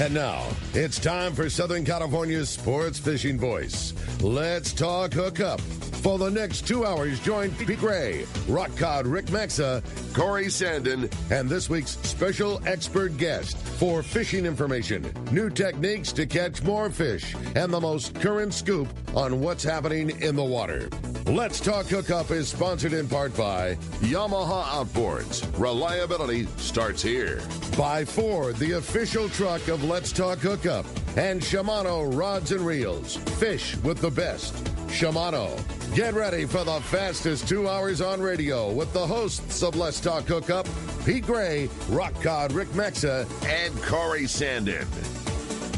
And now, it's time for Southern California's sports fishing voice. Let's talk hookup. For the next 2 hours, join Pete Gray, Rock Cod Rick Maxa, Corey Sandin, and this week's special expert guest for fishing information, new techniques to catch more fish, and the most current scoop on what's happening in the water. Let's Talk Hookup is sponsored in part by Yamaha Outboards. Reliability starts here. By Ford, the official truck of Let's Talk Hookup. And Shimano Rods and Reels. Fish with the best. Shimano. Get ready for the fastest 2 hours on radio with the hosts of Let's Talk Hookup, Pete Gray, Rock Cod Rick Maxa, and Corey Sandin.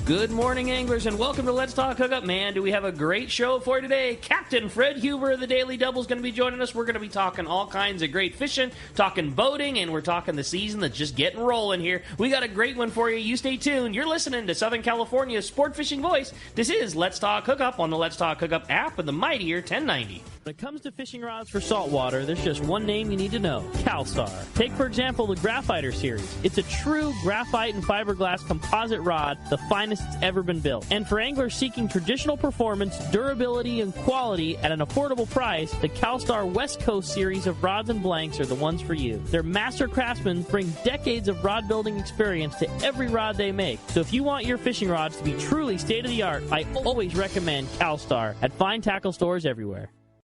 Good morning, anglers, and welcome to Let's Talk Hookup. Man, do we have a great show for you today. Captain Fred Huber of the Daily Double is going to be joining us. We're going to be talking all kinds of great fishing, talking boating, and we're talking the season that's just getting rolling here. We got a great one for you. You stay tuned. You're listening to Southern California's sport fishing voice. This is Let's Talk Hookup on the Let's Talk Hookup app and the mightier 1090. When it comes to fishing rods for saltwater, there's just one name you need to know, CalStar. Take, for example, the Graphiter series. It's a true graphite and fiberglass composite rod, the finest it's ever been built. And for anglers seeking traditional performance, durability, and quality at an affordable price, the CalStar West Coast series of rods and blanks are the ones for you. Their master craftsmen bring decades of rod building experience to every rod they make. So if you want your fishing rods to be truly state-of-the-art, I always recommend CalStar at fine tackle stores everywhere.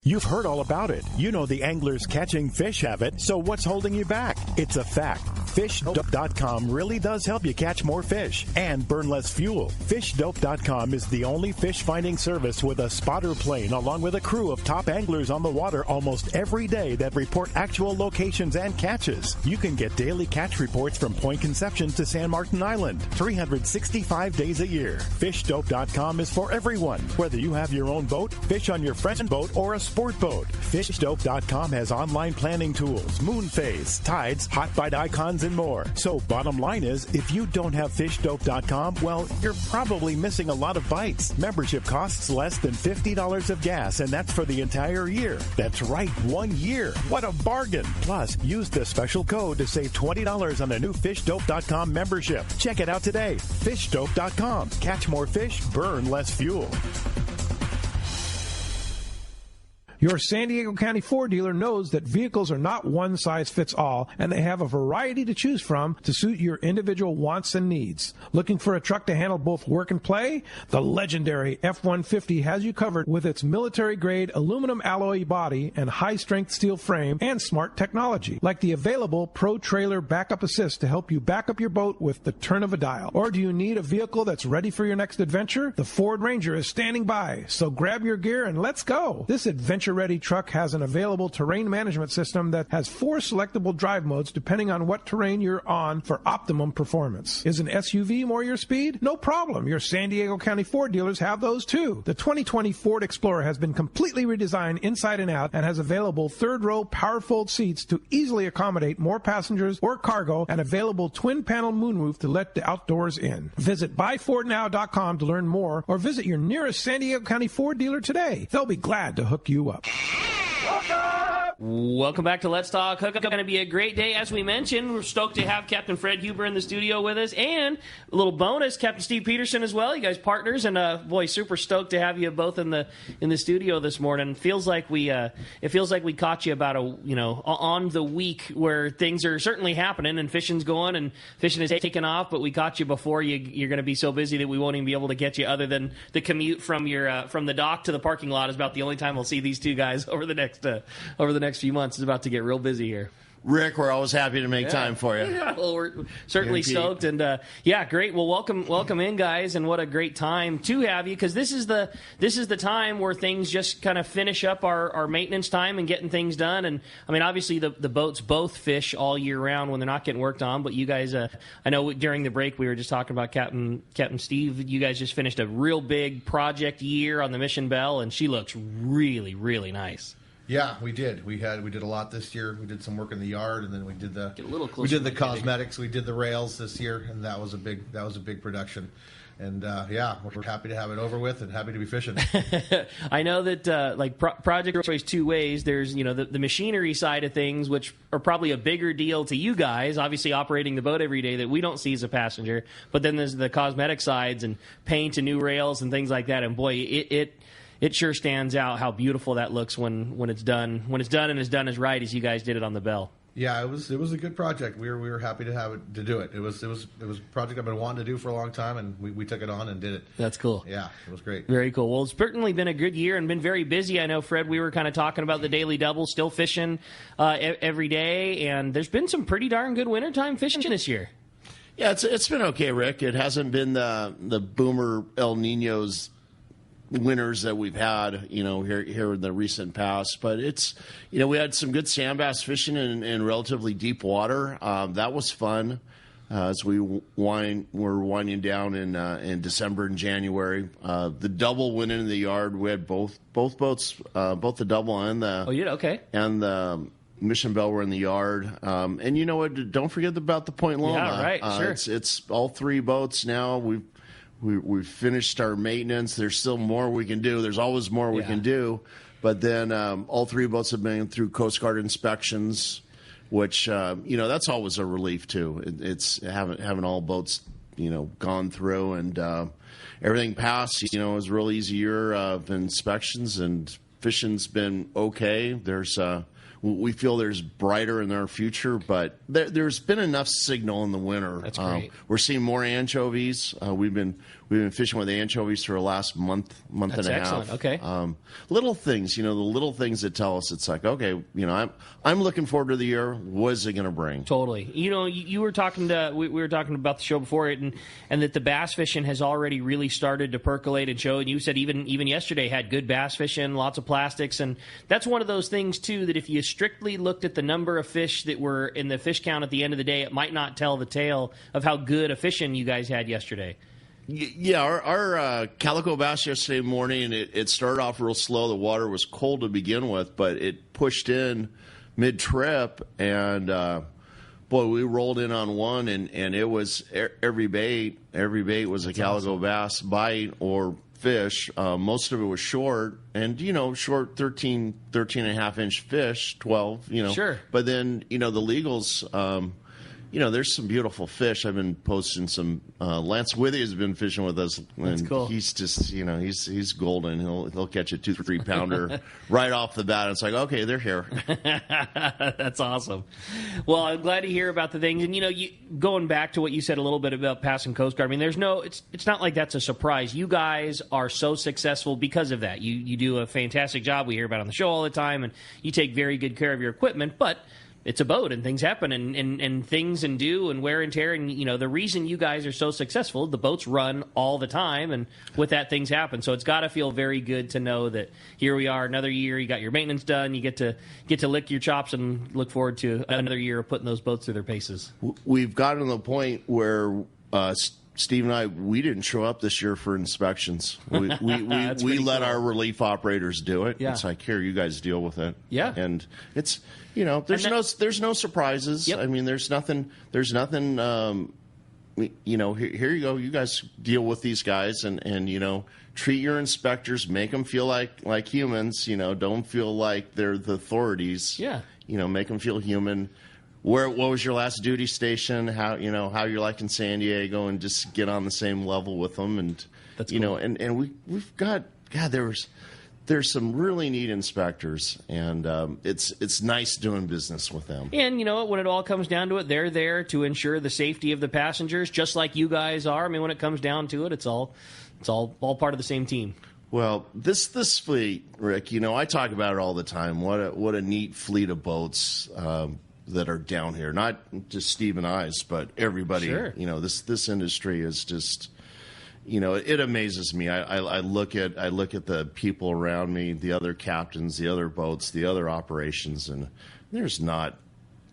You've heard all about it. You know the anglers catching fish have it, so what's holding you back? It's a fact. FishDope.com really does help you catch more fish and burn less fuel. FishDope.com is the only fish finding service with a spotter plane along with a crew of top anglers on the water almost every day that report actual locations and catches. You can get daily catch reports from Point Conception to San Martin Island, 365 days a year. FishDope.com is for everyone, whether you have your own boat, fish on your friend's boat, or a sport boat. FishDope.com has online planning tools, moon phase, tides, hot bite icons, and more. So bottom line is, if you don't have FishDope.com, well, you're probably missing a lot of bites. Membership costs less than $50 of gas, and that's for the entire year. That's right, 1 year. What a bargain. Plus, use the special code to save $20 on a new FishDope.com membership. Check it out today. FishDope.com. Catch more fish, burn less fuel. Your San Diego County Ford dealer knows that vehicles are not one size fits all, and they have a variety to choose from to suit your individual wants and needs. Looking for a truck to handle both work and play? The legendary F-150 has you covered with its military-grade aluminum alloy body and high-strength steel frame and smart technology, like the available Pro Trailer Backup Assist to help you back up your boat with the turn of a dial. Or do you need a vehicle that's ready for your next adventure? The Ford Ranger is standing by, so grab your gear and let's go. This adventure-ready truck has an available terrain management system that has 4 selectable drive modes depending on what terrain you're on for optimum performance. Is an SUV more your speed? No problem. Your San Diego County Ford dealers have those too. The 2020 Ford Explorer has been completely redesigned inside and out and has available third-row power-fold seats to easily accommodate more passengers or cargo and available twin-panel moonroof to let the outdoors in. Visit buyfordnow.com to learn more or visit your nearest San Diego County Ford dealer today. They'll be glad to hook you up. Welcome back to Let's Talk Hookup. It's going to be a great day. As we mentioned, we're stoked to have Captain Fred Huber in the studio with us, and a little bonus, Captain Steve Peterson as well. You guys partners, and boy, super stoked to have you both in the studio this morning. It feels like we caught you about on the week where things are certainly happening and fishing's going and fishing is taking off, but we caught you before you're going to be so busy that we won't even be able to get you, other than the commute from the dock to the parking lot is about the only time we'll see these two guys over the next few months. Is about to get real busy here. Rick, we're always happy to make time for you. Yeah, well, we're certainly stoked, and great. Well, welcome in, guys, and what a great time to have you, because this is the time where things just kind of finish up our maintenance time and getting things done. And I mean, obviously the boats both fish all year round when they're not getting worked on. But you guys, I know during the break we were just talking about Captain Steve. You guys just finished a real big project year on the Mission Belle, and she looks really, really nice. Yeah, we did. We did a lot this year. We did some work in the yard, and then we did the Get a little closer we did to the the cosmetics. We did the rails this year, and that was a big production. And we're happy to have it over with and happy to be fishing. I know that projects are always two ways. There's the machinery side of things, which are probably a bigger deal to you guys, obviously operating the boat every day that we don't see as a passenger. But then there's the cosmetic sides and paint and new rails and things like that. And boy, it sure stands out how beautiful that looks when it's done. When it's done and it's done as right as you guys did it on the Belle. Yeah, it was a good project. We were happy to do it. It was a project I've been wanting to do for a long time, and we took it on and did it. That's cool. Yeah, it was great. Very cool. Well, it's certainly been a good year and been very busy. I know, Fred, we were kind of talking about the daily double, still fishing every day, and there's been some pretty darn good wintertime fishing this year. Yeah, it's been okay, Rick. It hasn't been the boomer El Niños winners that we've had, here in the recent past. But it's, we had some good sand bass fishing in relatively deep water. That was fun as we're winding down in December and January. The double went into the yard. We had both boats, both the double and the okay, and the Mission Belle were in the yard. And you know what? Don't forget about the Point Loma. Yeah, right. Sure. It's all three boats now. We've finished our maintenance. There's still more we can do. There's always more we can do. But then all three boats have been through Coast Guard inspections, which, that's always a relief, too. It's having all boats, gone through. And everything passed. It was a real easy year of inspections, and fishing's been okay. We feel there's brighter in our future, but there's been enough signal in the winter. That's great. We're seeing more anchovies. We've been fishing with anchovies for the last month and a excellent. half. Okay. Little things, the little things that tell us it's like, okay, I'm looking forward to the year. What is it going to bring? Totally. You were talking we were talking about the show before it, and that the bass fishing has already really started to percolate and show. And you said even yesterday had good bass fishing, lots of plastics, and that's one of those things too that if you strictly looked at the number of fish that were in the fish count at the end of the day, it might not tell the tale of how good a fishing you guys had yesterday. Yeah, our calico bass yesterday morning, it started off real slow. The water was cold to begin with, but it pushed in mid-trip, and we rolled in on one, and it was every bait was a calico bass bite or fish. Most of it was short, and short 13 and a half inch fish, 12, Sure. But then the legals, there's some beautiful fish. I've been posting some. Lance Withy has been fishing with us. That's cool. He's just, he's golden. He'll catch a 2-3 pounder right off the bat. It's like, okay, they're here. That's awesome. Well, I'm glad to hear about the things. And going back to what you said a little bit about passing Coast Guard. I mean, it's not like that's a surprise. You guys are so successful because of that. You do a fantastic job. We hear about it on the show all the time, and you take very good care of your equipment, but it's a boat, and things happen, and things and wear and tear, and the reason you guys are so successful, the boats run all the time, and with that things happen. So it's got to feel very good to know that here we are, another year. You got your maintenance done. You get to lick your chops and look forward to another year of putting those boats through their paces. We've gotten to the point where Steve and I, we didn't show up this year for inspections. We let our relief operators do it. Yeah. It's like, here, you guys deal with it. Yeah. And it's, there's no surprises. Yep. I mean, there's nothing, here you go. You guys deal with these guys and treat your inspectors, make them feel like humans, don't feel like they're the authorities. Yeah. Make them feel human. What was your last duty station? How you're like in San Diego, and just get on the same level with them, and that's cool. And we've got there's some really neat inspectors, and it's nice doing business with them. And when it all comes down to it, they're there to ensure the safety of the passengers, just like you guys are. I mean, when it comes down to it, it's all part of the same team. Well, this fleet, Rick, I talk about it all the time. What a neat fleet of boats that are down here. Not just Steve and I's, but everybody. Sure. This industry is just, it amazes me. I look at the people around me, the other captains, the other boats, the other operations, and there's not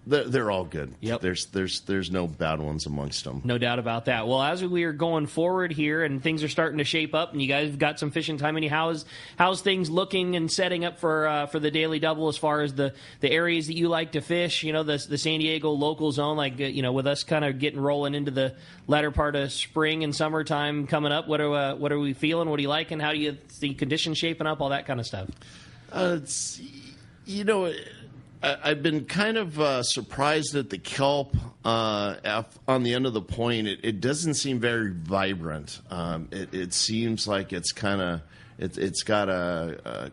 They're all good. Yep. There's no bad ones amongst them. No doubt about that. Well, as we are going forward here and things are starting to shape up and you guys have got some fishing time, how's things looking and setting up for the Daily Double as far as the areas that you like to fish? The San Diego local zone, with us kind of getting rolling into the latter part of spring and summertime coming up. What are we feeling? What are you liking? How do you see conditions shaping up? All that kind of stuff. I've been kind of surprised at the kelp on the end of the point. It doesn't seem very vibrant. It seems like it's got a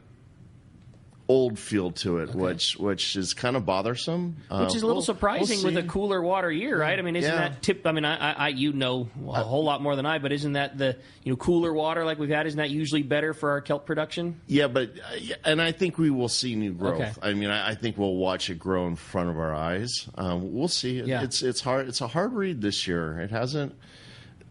old feel to it, okay. which is kind of bothersome. Which is a little surprising with a cooler water year, right? I mean, isn't that tip? I mean, you know a whole lot more than I, but isn't that the cooler water like we've had? Isn't that usually better for our kelp production? Yeah, and I think we will see new growth. Okay. I mean, I think we'll watch it grow in front of our eyes. We'll see. Yeah. It's hard. It's a hard read this year. It hasn't.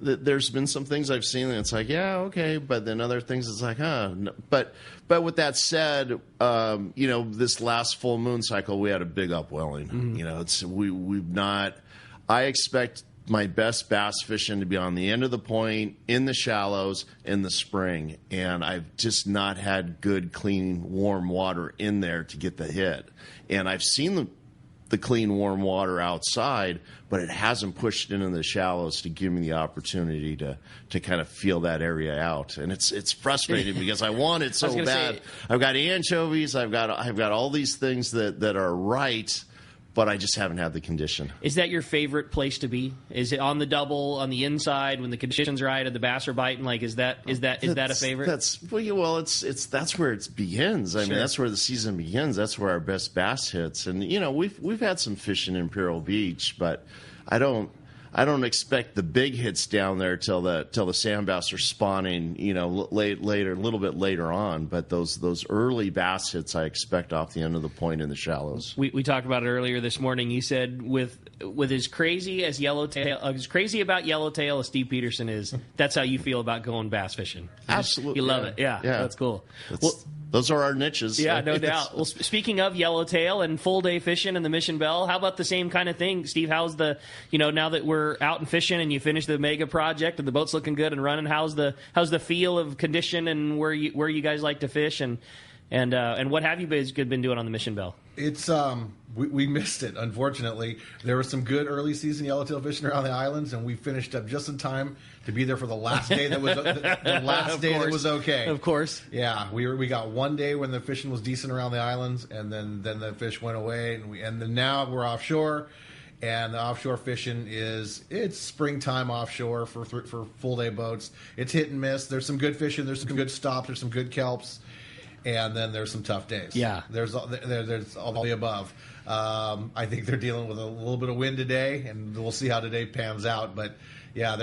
There's been some things I've seen, and it's like, yeah, okay, but then other things, it's like, no. But with that said, this last full moon cycle, we had a big upwelling. Mm-hmm. We've not. I expect my best bass fishing to be on the end of the point, in the shallows, in the spring, and I've just not had good, clean, warm water in there to get the hit. And I've seen the clean, warm water outside, but it hasn't pushed into the shallows to give me the opportunity to kind of feel that area out. And it's frustrating because I want it so bad. I've got anchovies, I've got all these things that are right, but I just haven't had the condition. Is that your favorite place to be? Is it on the double, on the inside, when the conditions are right and the bass are biting? Like, is that a favorite? That's where it begins. I mean, that's where the season begins. That's where our best bass hits. And we've had some fish in Imperial Beach, but I don't expect the big hits down there till the sand bass are spawning, a little bit later on. But those early bass hits I expect off the end of the point in the shallows. We talked about it earlier this morning. You said with as crazy about yellowtail as Steve Peterson is, that's how you feel about going bass fishing. Absolutely, you love it. Yeah, that's cool. Those are our niches. Yeah, no doubt. Well, speaking of yellowtail and full day fishing and the Mission Belle, how about the same kind of thing, Steve? How's now that we're out and fishing and you finished the mega project and the boat's looking good and running, how's the feel of condition and where you guys like to fish and what have you been doing on the Mission Belle? It's we missed it, unfortunately. There was some good early season yellowtail fishing around the islands, and we finished up just in time to be there for the last day that was the last day that was okay. Of course. Yeah, we got one day when the fishing was decent around the islands, and then the fish went away, and then now we're offshore. And the offshore fishing it's springtime offshore for full day boats. It's hit and miss. There's some good fishing. There's some good stops. There's some good kelps. And then there's some tough days. Yeah. There's all the above. I think they're dealing with a little bit of wind today, and we'll see how today pans out. But yeah,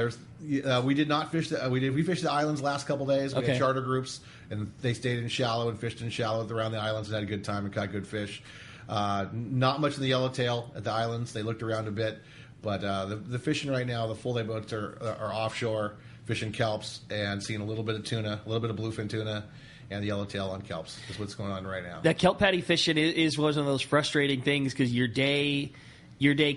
we did not fish. We fished the islands last couple days. We had charter groups, and they stayed in shallow and fished in shallow around the islands and had a good time and caught good fish. Not much in the yellowtail at the islands. They looked around a bit, but the fishing right now, the full day boats are offshore fishing kelps and seeing a little bit of tuna, a little bit of bluefin tuna, and the yellowtail on kelps is what's going on right now. That kelp patty fishing is one of those frustrating things because your day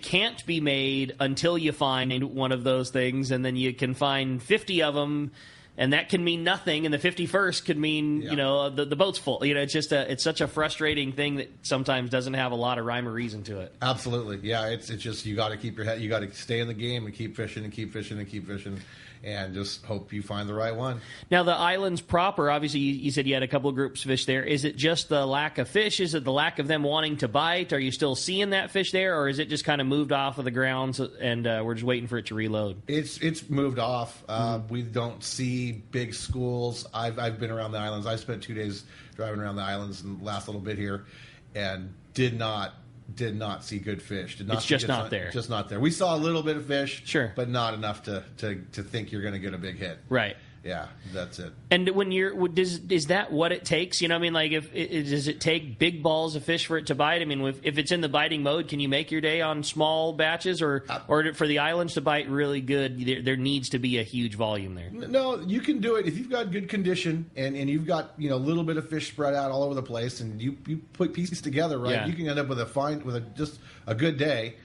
can't be made until you find one of those things, and then you can find 50 of them. And that can mean nothing, and the 51st could mean the boat's full. It's such a frustrating thing that sometimes doesn't have a lot of rhyme or reason to it. Absolutely, yeah. It's just you got to keep your head. You got to stay in the game and keep fishing and keep fishing and keep fishing, and just hope you find the right one. Now the islands proper, obviously, you said you had a couple of groups fish there. Is it just the lack of fish? Is it the lack of them wanting to bite? Are you still seeing that fish there, or is it just kind of moved off of the ground and we're just waiting for it to reload? It's moved off. We don't see big schools. I've been around the islands. I spent 2 days driving around the islands in the last little bit here, and did not see good fish. It's just not there. Just not there. We saw a little bit of fish, sure, but not enough to think you're going to get a big hit. Right. Yeah, that's it. And when is that what it takes? You know, I mean, like, does it take big balls of fish for it to bite? I mean, if it's in the biting mode, can you make your day on small batches, or for the islands to bite really good, there needs to be a huge volume there? No, you can do it if you've got good condition and you've got a little bit of fish spread out all over the place, and you put pieces together right. Yeah. You can end up with just a good day.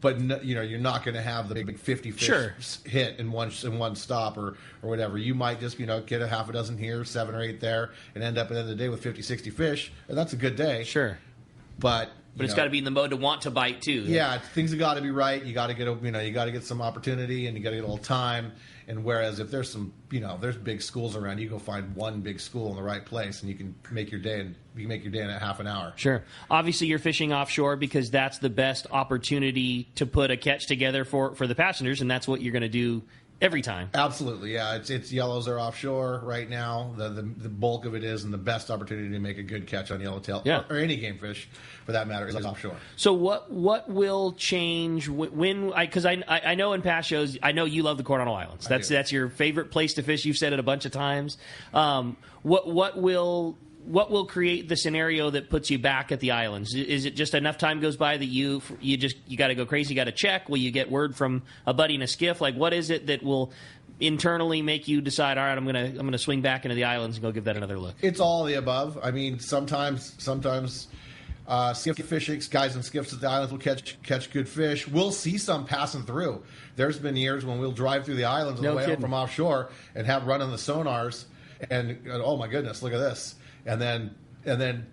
But you're not going to have the big 50 fish hit in one stop or whatever. You might just get a half a dozen here, 7 or 8 there, and end up at the end of the day with 50, 60 fish, and that's a good day. Sure, but it's got to be in the mode to want to bite too. Yeah, things have got to be right. You got to get you got to get some opportunity, and you got to get a little time. And whereas if there's some there's big schools around, you go find one big school in the right place, and you can make your day in a half an hour. Sure. Obviously, you're fishing offshore because that's the best opportunity to put a catch together for the passengers, and that's what you're going to do every time. Absolutely, yeah. It's yellows are offshore right now. The bulk of it is, and the best opportunity to make a good catch on yellowtail or any game fish, for that matter, is offshore. So what will change when? Because I know in past shows, I know you love the Coronado Islands. That's your favorite place to fish. You've said it a bunch of times. What will create the scenario that puts you back at the islands? Is it just enough time goes by that you got to go crazy, you got to check? Will you get word from a buddy in a skiff? Like, what is it that will internally make you decide, all right, I'm gonna swing back into the islands and go give that another look? It's all of the above. I mean, sometimes skiff fishing, guys in skiffs at the islands will catch good fish. We'll see some passing through. There's been years when we'll drive through the islands on the way home from offshore and have running the sonars, and oh my goodness, look at this. And then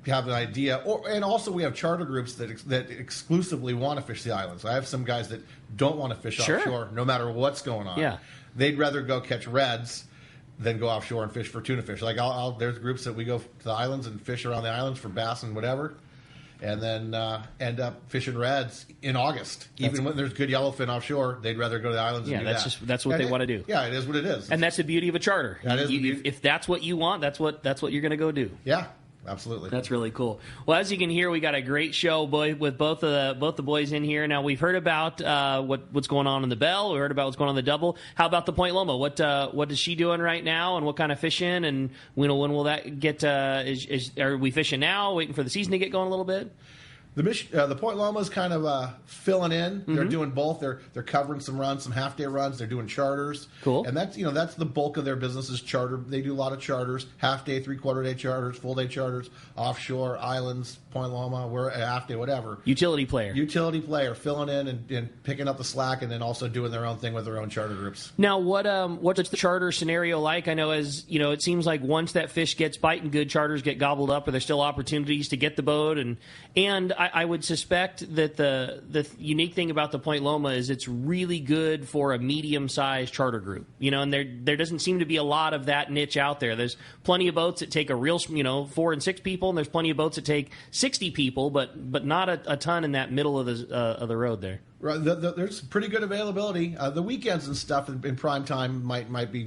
have an idea, and also we have charter groups that exclusively want to fish the islands. I have some guys that don't want to fish offshore, no matter what's going on. Yeah, they'd rather go catch reds than go offshore and fish for tuna fish. Like there's groups that we go to the islands and fish around the islands for bass and whatever, and then end up fishing reds in August. Even when there's good yellowfin offshore, they'd rather go to the islands. And do that's what they want to do. Yeah, it is what it is. And that's the beauty of a charter. If that's what you want, that's what you're going to go do. Yeah. Absolutely. That's really cool. Well, as you can hear, we got a great show with both the boys in here. Now, we've heard about what's going on in the Belle. We heard about what's going on in the Double. How about the Point Loma? What is she doing right now, and what kind of fishing? And when will that get? Are we fishing now, waiting for the season to get going a little bit? The Point Loma is kind of filling in. Mm-hmm. They're doing both. They're covering some runs, some half-day runs. They're doing charters. Cool. And that's the bulk of their business is charter. They do a lot of charters, half-day, three-quarter-day charters, full-day charters, offshore, islands, Point Loma, we're a half-day, whatever. Utility player, filling in and picking up the slack, and then also doing their own thing with their own charter groups. Now, what's the charter scenario like? I know it seems like once that fish gets biting good, charters get gobbled up. Are there still opportunities to get the boat? And I would suspect that the unique thing about the Point Loma is it's really good for a medium-sized charter group. And there doesn't seem to be a lot of that niche out there. There's plenty of boats that take a real 4 and 6 people, and there's plenty of boats that take 60 people, but not a ton in that middle of the road there. Right, there's pretty good availability. The weekends and stuff in prime time might be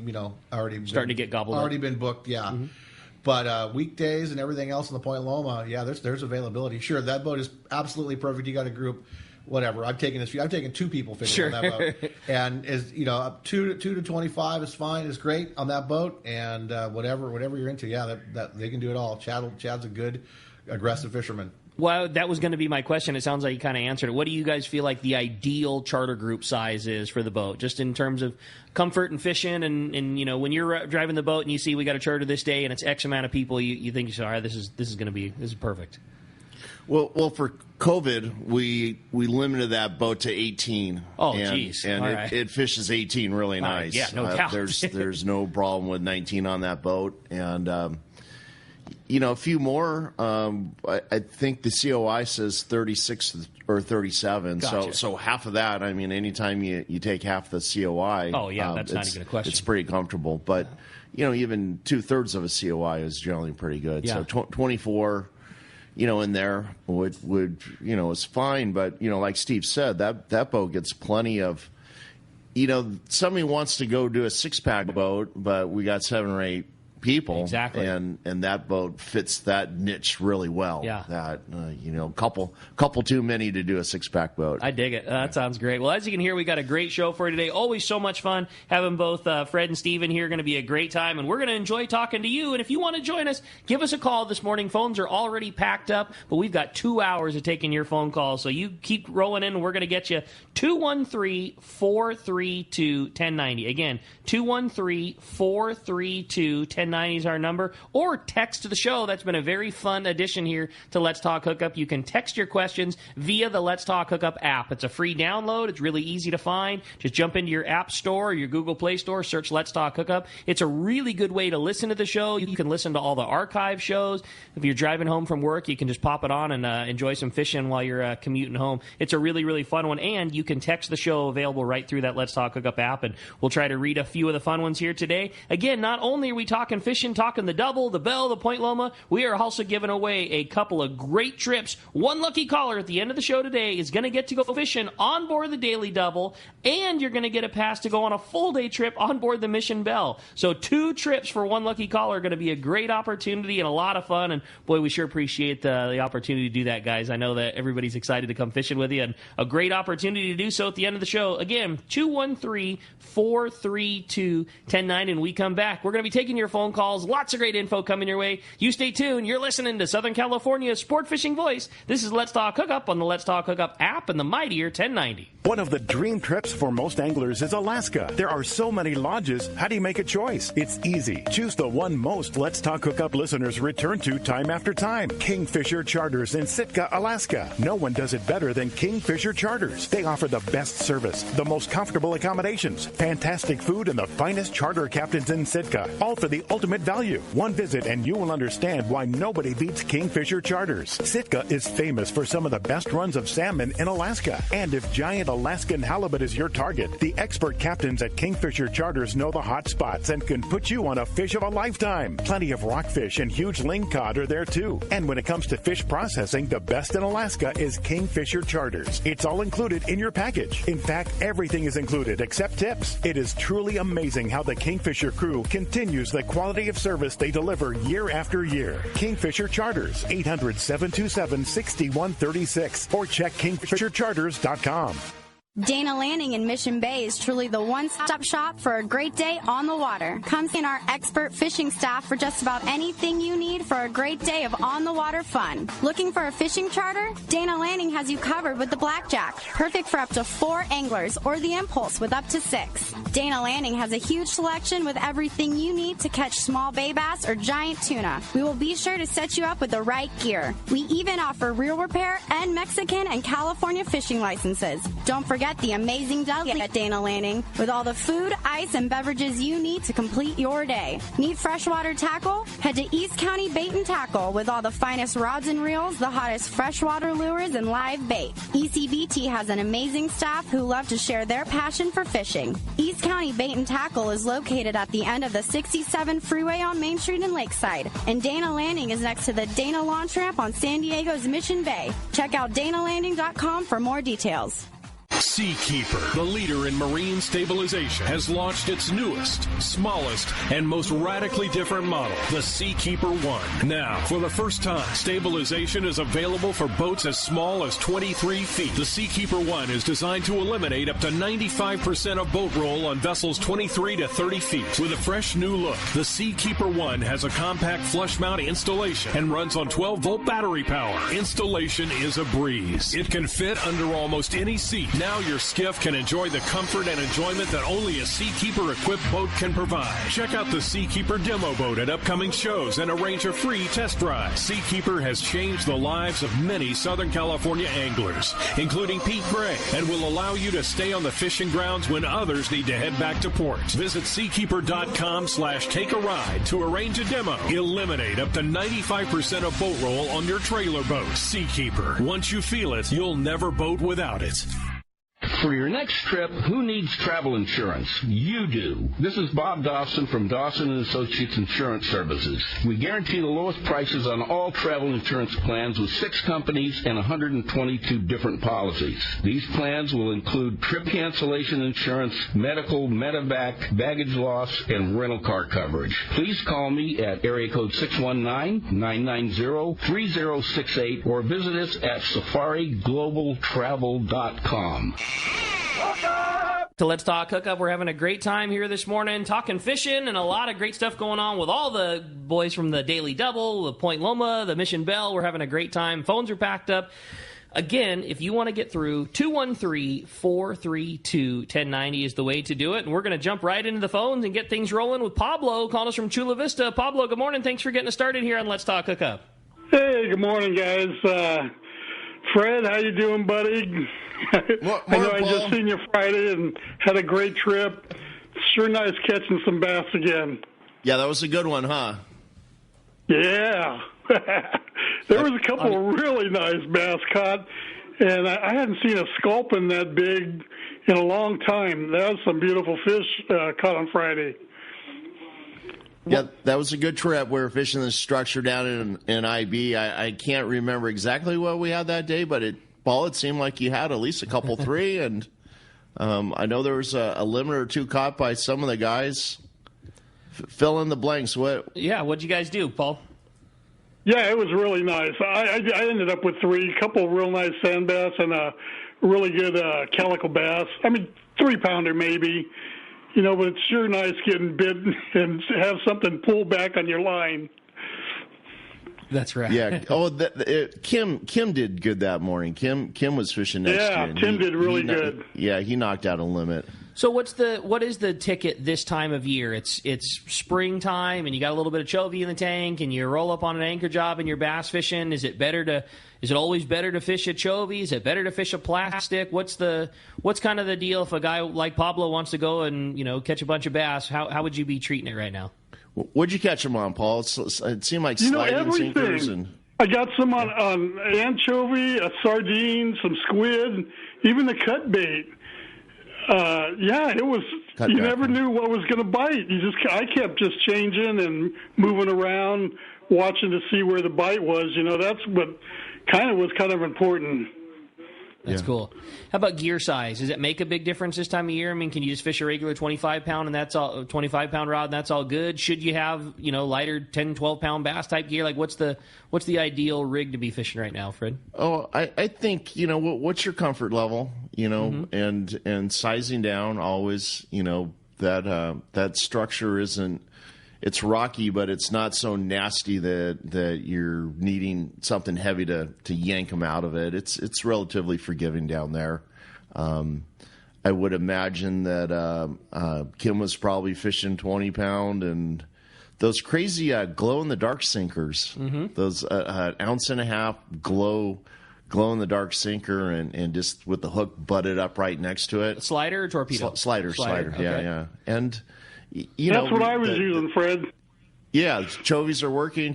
already starting to get gobbled up. Already been booked, yeah. Mm-hmm. But weekdays and everything else in the Point Loma, yeah, there's availability. Sure, that boat is absolutely perfect. You got a group, whatever. I've taken 2 people fishing on that boat, and up 2 to 25 is fine. Is great on that boat, and whatever you're into, yeah, that they can do it all. Chad's a good aggressive fisherman. Well, that was going to be my question. It sounds like you kind of answered it. What do you guys feel like the ideal charter group size is for the boat, just in terms of comfort and fishing? And when you're driving the boat and you see we got a charter this day and it's X amount of people, you think, all right, this is perfect. Well, for COVID, we limited that boat to 18. Oh, geez. And it fishes 18 really nice. Yeah, no doubt. There's no problem with 19 on that boat. And, a few more. I think the COI says 36 or 37. Gotcha. So half of that, I mean, anytime you take half the COI. Oh, yeah, that's not even a question. It's pretty comfortable. But, even 2/3 of a COI is generally pretty good. Yeah. So 24... in there would is fine, but like Steve said, that boat gets plenty of, somebody wants to go do a 6-pack boat, but we got 7 or 8 people. Exactly. And that boat fits that niche really well. Yeah. That, couple too many to do a 6-pack boat. I dig it. That sounds great. Well, as you can hear, we got a great show for you today. Always so much fun having both Fred and Steven here. Going to be a great time, and we're going to enjoy talking to you. And if you want to join us, give us a call this morning. Phones are already packed up, but we've got 2 hours of taking your phone calls. So you keep rolling in, and we're going to get you 213-432-1090. Again, 213-432-1090 is our number. Or text the show. That's been a very fun addition here to Let's Talk Hookup. You can text your questions via the Let's Talk Hookup app. It's a free download. It's really easy to find. Just jump into your App Store or your Google Play Store, search Let's Talk Hookup. It's a really good way to listen to the show. You can listen to all the archive shows. If you're driving home from work, you can just pop it on and enjoy some fishing while you're commuting home. It's a really, really fun one. And you can text the show available right through that Let's Talk Hookup app. And we'll try to read a few of the fun ones here today. Again, not only are we talking fishing, talking the double, the Belle, the Point Loma, we are also giving away a couple of great trips. One lucky caller at the end of the show today is going to get to go fishing on board the Daily Double, and you're going to get a pass to go on a full-day trip on board the Mission Belle. So 2 trips for one lucky caller are going to be a great opportunity and a lot of fun, and boy, we sure appreciate the opportunity to do that, guys. I know that everybody's excited to come fishing with you, and a great opportunity to do so at the end of the show. Again, 213-432-1090, and we come back. We're going to be taking your phone calls. Lots of great info coming your way. You stay tuned. You're listening to Southern California's sport fishing voice. This is Let's Talk Hookup on the Let's Talk Hookup app and the mightier 1090. One of the dream trips for most anglers is Alaska. There are so many lodges. How do you make a choice? It's easy. Choose the one most Let's Talk Hookup listeners return to time after time. Kingfisher Charters in Sitka, Alaska. No one does it better than Kingfisher Charters. They offer the best service, the most comfortable accommodations, fantastic food, and the finest charter captains in Sitka. All for the ultimate value. One visit and you will understand why nobody beats Kingfisher Charters. Sitka is famous for some of the best runs of salmon in Alaska. And if giant Alaskan halibut is your target, the expert captains at Kingfisher Charters know the hot spots and can put you on a fish of a lifetime. Plenty of rockfish and huge lingcod are there too. And when it comes to fish processing, the best in Alaska is Kingfisher Charters. It's all included in your package. In fact, everything is included except tips. It is truly amazing how the Kingfisher crew continues the quality of service they deliver year after year. Kingfisher Charters, 800-727-6136, or check kingfishercharters.com. Dana Landing in Mission Bay is truly the one-stop shop for a great day on the water. Come see our expert fishing staff for just about anything you need for a great day of on-the-water fun. Looking for a fishing charter? Dana Landing has you covered with the Blackjack, perfect for up to 4 anglers, or the Impulse with up to 6. Dana Landing has a huge selection with everything you need to catch small bay bass or giant tuna. We will be sure to set you up with the right gear. We even offer reel repair and Mexican and California fishing licenses. Don't forget the amazing deli at Dana Landing with all the food, ice, and beverages you need to complete your day. Need freshwater tackle? Head to East County Bait and Tackle with all the finest rods and reels, the hottest freshwater lures, and live bait. ECBT has an amazing staff who love to share their passion for fishing. East County Bait and Tackle is located at the end of the 67 freeway on Main Street in Lakeside, and Dana Landing is next to the Dana Launch Ramp on San Diego's Mission Bay. Check out danalanding.com for more details. Seakeeper, the leader in marine stabilization, has launched its newest, smallest, and most radically different model, the Seakeeper 1. Now, for the first time, stabilization is available for boats as small as 23 feet. The Seakeeper 1 is designed to eliminate up to 95% of boat roll on vessels 23 to 30 feet. With a fresh new look, the Seakeeper 1 has a compact flush mount installation and runs on 12-volt battery power. Installation is a breeze. It can fit under almost any seat. Now your skiff can enjoy the comfort and enjoyment that only a Seakeeper-equipped boat can provide. Check out the Seakeeper demo boat at upcoming shows and arrange a free test drive. Seakeeper has changed the lives of many Southern California anglers, including Pete Gray, and will allow you to stay on the fishing grounds when others need to head back to port. Visit seakeeper.com/take-a-ride to arrange a demo. Eliminate up to 95% of boat roll on your trailer boat. Seakeeper. Once you feel it, you'll never boat without it. For your next trip, who needs travel insurance? You do. This is Bob Dawson from Dawson & Associates Insurance Services. We guarantee the lowest prices on all travel insurance plans with 6 companies and 122 different policies. These plans will include trip cancellation insurance, medical, medevac, baggage loss, and rental car coverage. Please call me at area code 619-990-3068 or visit us at safariglobaltravel.com. To Let's Talk Hookup, we're having a great time here this morning, talking fishing and a lot of great stuff going on with all the boys from the Daily Double, the Point Loma, the Mission Belle. We're having a great time. Phones are packed up. Again, if you want to get through, 213-432-1090 is the way to do it. And we're going to jump right into the phones and get things rolling with Pablo calling us from Chula Vista. Pablo, good morning. Thanks for getting us started here on Let's Talk Hookup. Hey, good morning, guys. Fred, how you doing, buddy? I know I just seen you Friday and had a great trip. Sure nice catching some bass again. Yeah, that was a good one, huh? Yeah. There was a couple of really nice bass caught, and I hadn't seen a sculpin that big in a long time. That was some beautiful fish caught on Friday. Yeah, that was a good trip. We were fishing this structure down in IB. I can't remember exactly what we had that day, but it seemed like you had at least a couple 3, and I know there was a limit or 2 caught by some of the guys. Fill in the blanks. What'd you guys do, Paul? Yeah, it was really nice. I ended up with 3, a couple of real nice sand bass and a really good calico bass. I mean, 3-pounder maybe. You know, but it's sure nice getting bit and have something pull back on your line. That's right. Yeah. Oh, Kim did good that morning. Kim was fishing next to you. Yeah, Kim did really good. Yeah, he knocked out a limit. So what is the ticket this time of year? It's springtime, and you got a little bit of chovy in the tank, and you roll up on an anchor job and you're bass fishing. Is it always better to fish a chovy? Is it better to fish a plastic? What's kind of the deal if a guy like Pablo wants to go and catch a bunch of bass? How would you be treating it right now? What'd you catch them on, Paul? It seemed like sliding sinkers and. I got some on anchovy, a sardine, some squid, even the cut bait. Yeah, it was. You never knew what was going to bite. I kept just changing and moving around, watching to see where the bite was. That's what was kind of important. That's cool. How about gear size? Does it make a big difference this time of year? I mean, can you just fish a regular 25-pound and that's all 25-pound rod and that's all good? Should you have lighter 10, 12-pound bass type gear? Like what's the ideal rig to be fishing right now, Fred? Oh, I think what's your comfort level? Mm-hmm. and sizing down always. That structure isn't. It's rocky, but it's not so nasty that you're needing something heavy to yank them out of it. It's relatively forgiving down there. I would imagine that Kim was probably fishing 20-pound and those crazy glow-in-the-dark sinkers. Mm-hmm. Those 1.5 ounce glow in the dark sinker and just with the hook butted up right next to it. Slider or torpedo? Slider. Okay. Yeah. And that's what I was using, Fred. Yeah, chovies are working.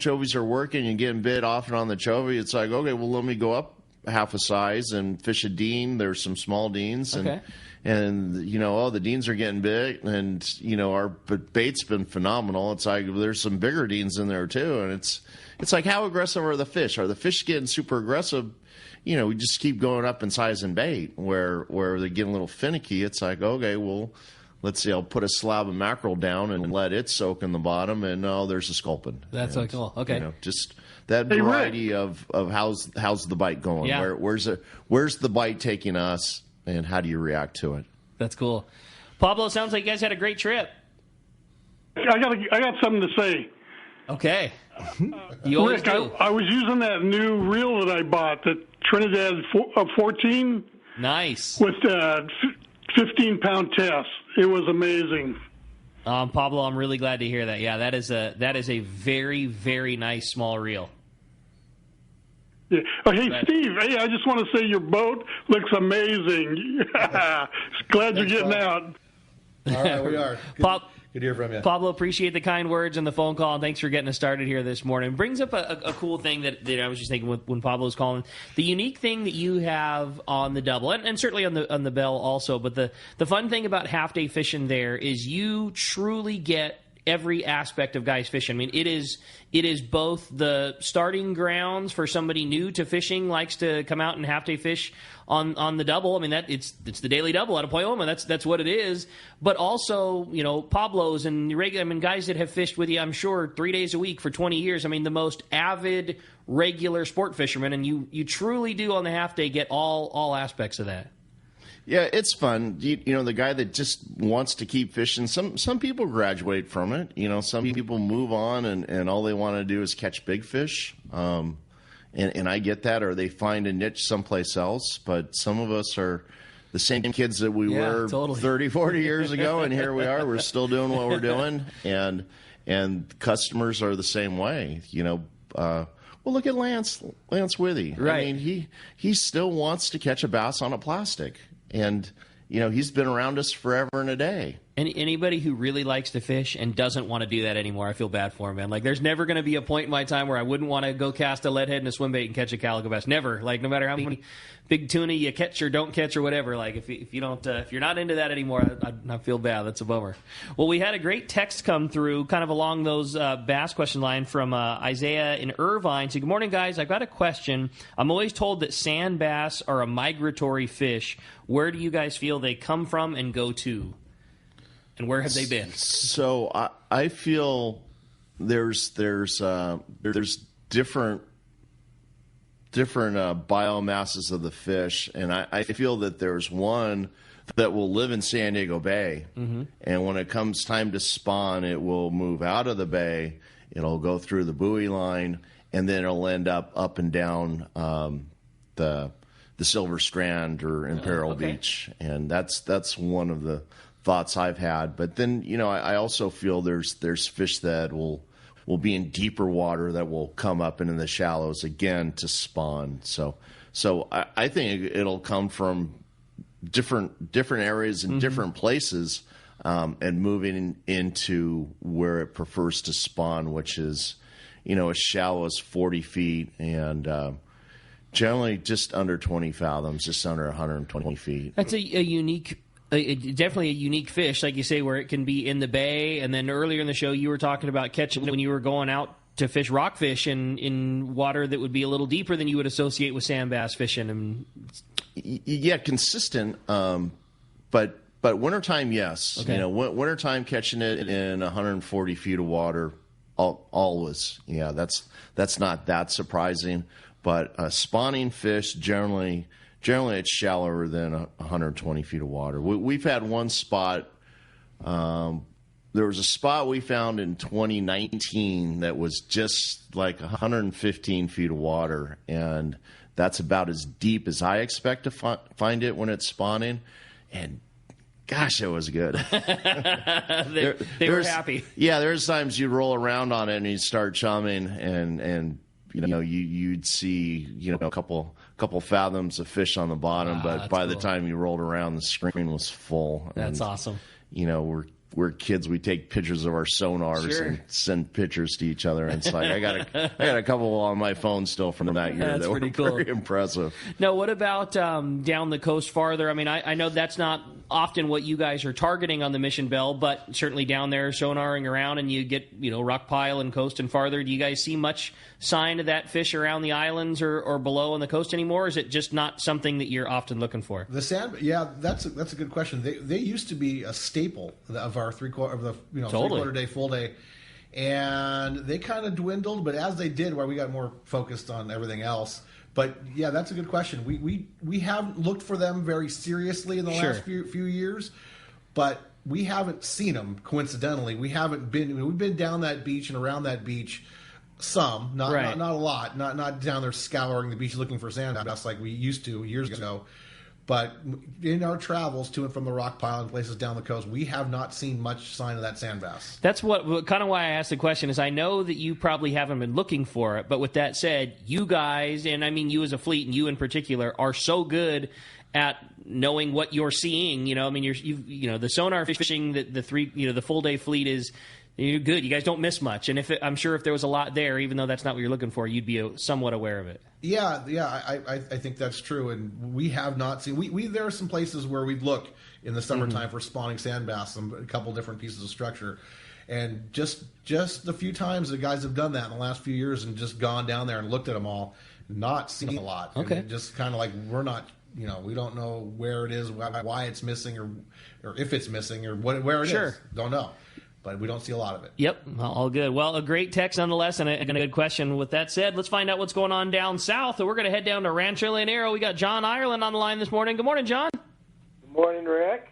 You're getting bit off and on the chovy. It's like, okay, well, let me go up half a size and fish a dean. There's some small deans. Okay. And the deans are getting big. And, our bait's been phenomenal. It's like there's some bigger deans in there, too. And it's like, how aggressive are the fish? Are the fish getting super aggressive? We just keep going up in size and bait where they're getting a little finicky. It's like, okay, well, let's see, I'll put a slab of mackerel down and let it soak in the bottom, and there's a sculpin. That's so cool. Okay. Just that variety of how's the bite going? Yeah. Where's the bite taking us, and how do you react to it? That's cool. Pablo, sounds like you guys had a great trip. I got something to say. Okay. You always Rick, do. I was using that new reel that I bought, the Trinidad 14. Nice. With 15-pound test. It was amazing. Pablo, I'm really glad to hear that. Yeah, that is a very, very nice small reel. Yeah. Oh, hey, Steve. Hey, I just want to say your boat looks amazing. Glad you're getting out. All right, we are. Good to hear from you. Pablo, appreciate the kind words and the phone call, and thanks for getting us started here this morning. Brings up a cool thing that I was just thinking when Pablo was calling. The unique thing that you have on the double, and certainly on the Belle also, but the fun thing about half-day fishing there is you truly get every aspect of guys fishing. I mean, it is both the starting grounds for somebody new to fishing, likes to come out and half-day fish on the double. I mean, it's the daily double out of Point Loma. That's what it is. But also, Pablo's and regular, guys that have fished with you, I'm sure, 3 days a week for 20 years. I mean, the most avid, regular sport fishermen, and you truly do on the half-day get all aspects of that. Yeah, it's fun. The guy that just wants to keep fishing, some people graduate from it. Some people move on and all they want to do is catch big fish. And I get that, or they find a niche someplace else. But some of us are the same kids that we were totally 30, 40 years ago, and here we are. We're still doing what we're doing, and customers are the same way. Well, look at Lance Withy. Right. I mean, he still wants to catch a bass on a plastic. And, he's been around us forever and a day. Anybody who really likes to fish and doesn't want to do that anymore, I feel bad for him, man. Like, there's never going to be a point in my time where I wouldn't want to go cast a lead head and a swim bait and catch a calico bass. Never. Like, no matter how many big tuna you catch or don't catch or whatever. Like, if you're not into that anymore, I feel bad. That's a bummer. Well, we had a great text come through kind of along those bass question line from Isaiah in Irvine. So, good morning, guys. I've got a question. I'm always told that sand bass are a migratory fish. Where do you guys feel they come from and go to? And where have they been? So I feel there's different biomasses of the fish, and I feel that there's one that will live in San Diego Bay, and when it comes time to spawn, it will move out of the bay. It'll go through the buoy line, and then it'll end up and down the Silver Strand or Imperial Beach, and that's one of the thoughts I've had. But then, I also feel there's fish that will be in deeper water that will come up into the shallows again to spawn. So I think it'll come from different areas and different places, and moving into where it prefers to spawn, which is, as shallow as 40 feet and generally just under 20 fathoms, just under 120 feet. That's a unique. Definitely a unique fish, like you say, where it can be in the bay. And then earlier in the show, you were talking about catching when you were going out to fish rockfish in water that would be a little deeper than you would associate with sand bass fishing. Yeah, consistent. But wintertime, yes. Okay. Wintertime catching it in 140 feet of water, always. Yeah, that's not that surprising. But spawning fish generally it's shallower than 120 feet of water. We've had one spot. There was a spot we found in 2019 that was just like 115 feet of water, and that's about as deep as I expect to find it when it's spawning. And gosh, it was good. they were happy. Yeah, there's times you'd roll around on it and you'd start chumming, and you'd see a couple fathoms of fish on the bottom, but by the time you rolled around, the screen was full. That's awesome. We're kids. We take pictures of our sonars and send pictures to each other. And it's like I got a couple on my phone still from that year. That's that pretty were cool. Very impressive. Now, what about down the coast farther? I mean, I know that's not often what you guys are targeting on the Mission Belle, but certainly down there sonaring around, and you get rock pile and coast and farther. Do you guys see much sign of that fish around the islands or below on the coast anymore? Or is it just not something that you're often looking for? The sand, that's a good question. They used to be a staple of our three-quarter day, full day, and they kind of dwindled. But as they did, where we got more focused on everything else. But yeah, that's a good question. We haven't looked for them very seriously in the last few years, but we haven't seen them. Coincidentally, we haven't been. We've been down that beach and around that beach. Some, not a lot, not down there scouring the beach looking for sand bass like we used to years ago. But in our travels to and from the rock pile and places down the coast, we have not seen much sign of that sand bass. That's what kind of why I asked the question is I know that you probably haven't been looking for it, but with that said, you guys, and I mean you as a fleet and you in particular, are so good at knowing what you're seeing. I mean, the sonar fishing, the full day fleet is. You're good. You guys don't miss much. And I'm sure if there was a lot there, even though that's not what you're looking for, you'd be somewhat aware of it. Yeah, I think that's true. And we have not seen. There are some places where we'd look in the summertime for spawning sand bass, a couple different pieces of structure, and just the few times the guys have done that in the last few years and just gone down there and looked at them all, not seen a lot. Okay, and just kind of like we're not. We don't know where it is, why it's missing, or if it's missing, or where it is. Don't know. But we don't see a lot of it. Yep, all good. Well, a great text nonetheless, and a good question. With that said, let's find out what's going on down south. And we're going to head down to Rancho Leonero. We got John Ireland on the line this morning. Good morning, John. Good morning, Rick.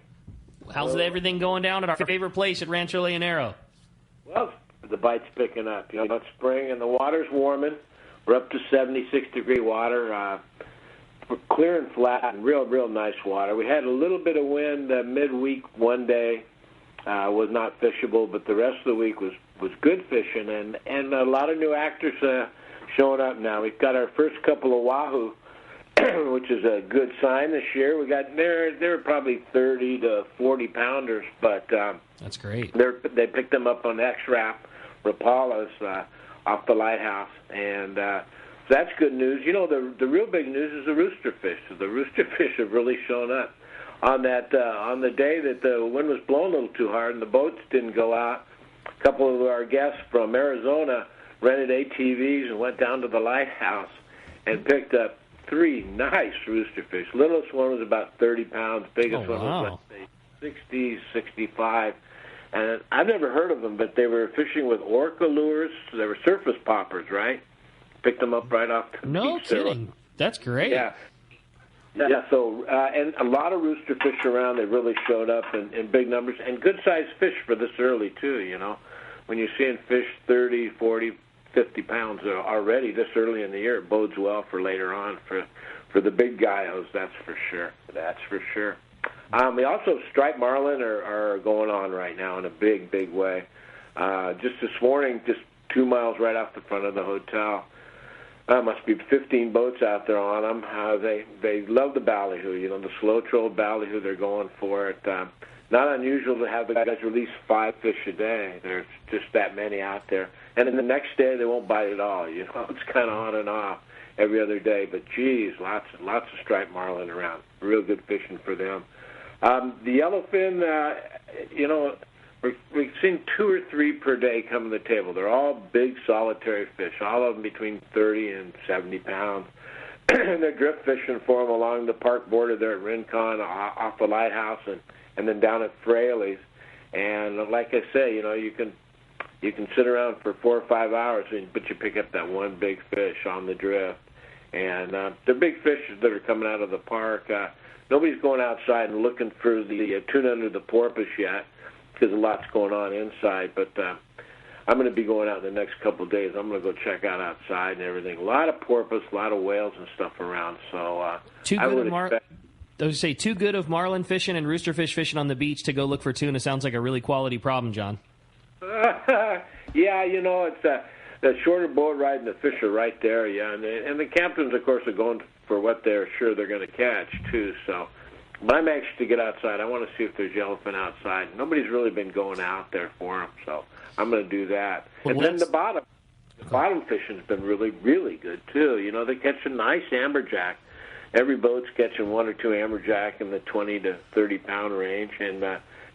How's everything going down at our favorite place at Rancho Leonero? Well, the bite's picking up. It's spring and the water's warming. We're up to 76-degree water. We're clear and flat and real nice water. We had a little bit of wind midweek one day. Was not fishable, but the rest of the week was good fishing, and a lot of new actors showing up now. We've got our first couple of wahoo, which is a good sign this year. We got they're probably 30 to 40 pounders, but that's great. They picked them up on X-Rap Rapalas off the lighthouse, and so that's good news. The real big news is the rooster fish. So the rooster fish have really shown up. On the day that the wind was blowing a little too hard and the boats didn't go out, a couple of our guests from Arizona rented ATVs and went down to the lighthouse and picked up 3 nice rooster fish. Littlest one was about 30 pounds. Biggest one was, let's say, 60, 65. And I've never heard of them, but they were fishing with orca lures. So they were surface poppers, right? Picked them up right off the No beach. kidding. That's great. Yeah, so, and a lot of rooster fish around. They really showed up in big numbers, and good-sized fish for this early, too, When you're seeing fish 30, 40, 50 pounds already this early in the year, it bodes well for later on for the big guyos, that's for sure. We also, striped marlin are going on right now in a big way. Just this morning, just 2 miles right off the front of the hotel, must be 15 boats out there on them. They love the ballyhoo, the slow-trolled ballyhoo. They're going for it. Not unusual to have the guys release 5 fish a day. There's just that many out there. And then the next day they won't bite at all. It's kind of on and off every other day. But, geez, lots of striped marlin around. Real good fishing for them. The yellowfin, we've seen 2 or 3 per day come to the table. They're all big solitary fish, all of them between 30 and 70 pounds. They're drift fishing for them along the park border there at Rincon, off the lighthouse, and then down at Fraley's. And like I say, you can sit around for 4 or 5 hours, but you pick up that one big fish on the drift. And they're big fish that are coming out of the park. Nobody's going outside and looking for the tuna under the porpoise yet, because a lot's going on inside, but I'm going to be going out in the next couple of days. I'm going to go check out outside and everything. A lot of porpoise, a lot of whales and stuff around. So too good of marlin fishing and rooster fish fishing on the beach to go look for tuna sounds like a really quality problem, John. Yeah, it's the shorter boat ride and the fish are right there, yeah. And the captains, of course, are going for what they're sure they're going to catch, too, so... But I'm anxious to get outside. I want to see if there's yellowfin outside. Nobody's really been going out there for them, so I'm going to do that. Well, and then the bottom fishing's been really good, too. They're catching nice amberjack. Every boat's catching 1 or 2 amberjack in the 20 to 30-pound range. And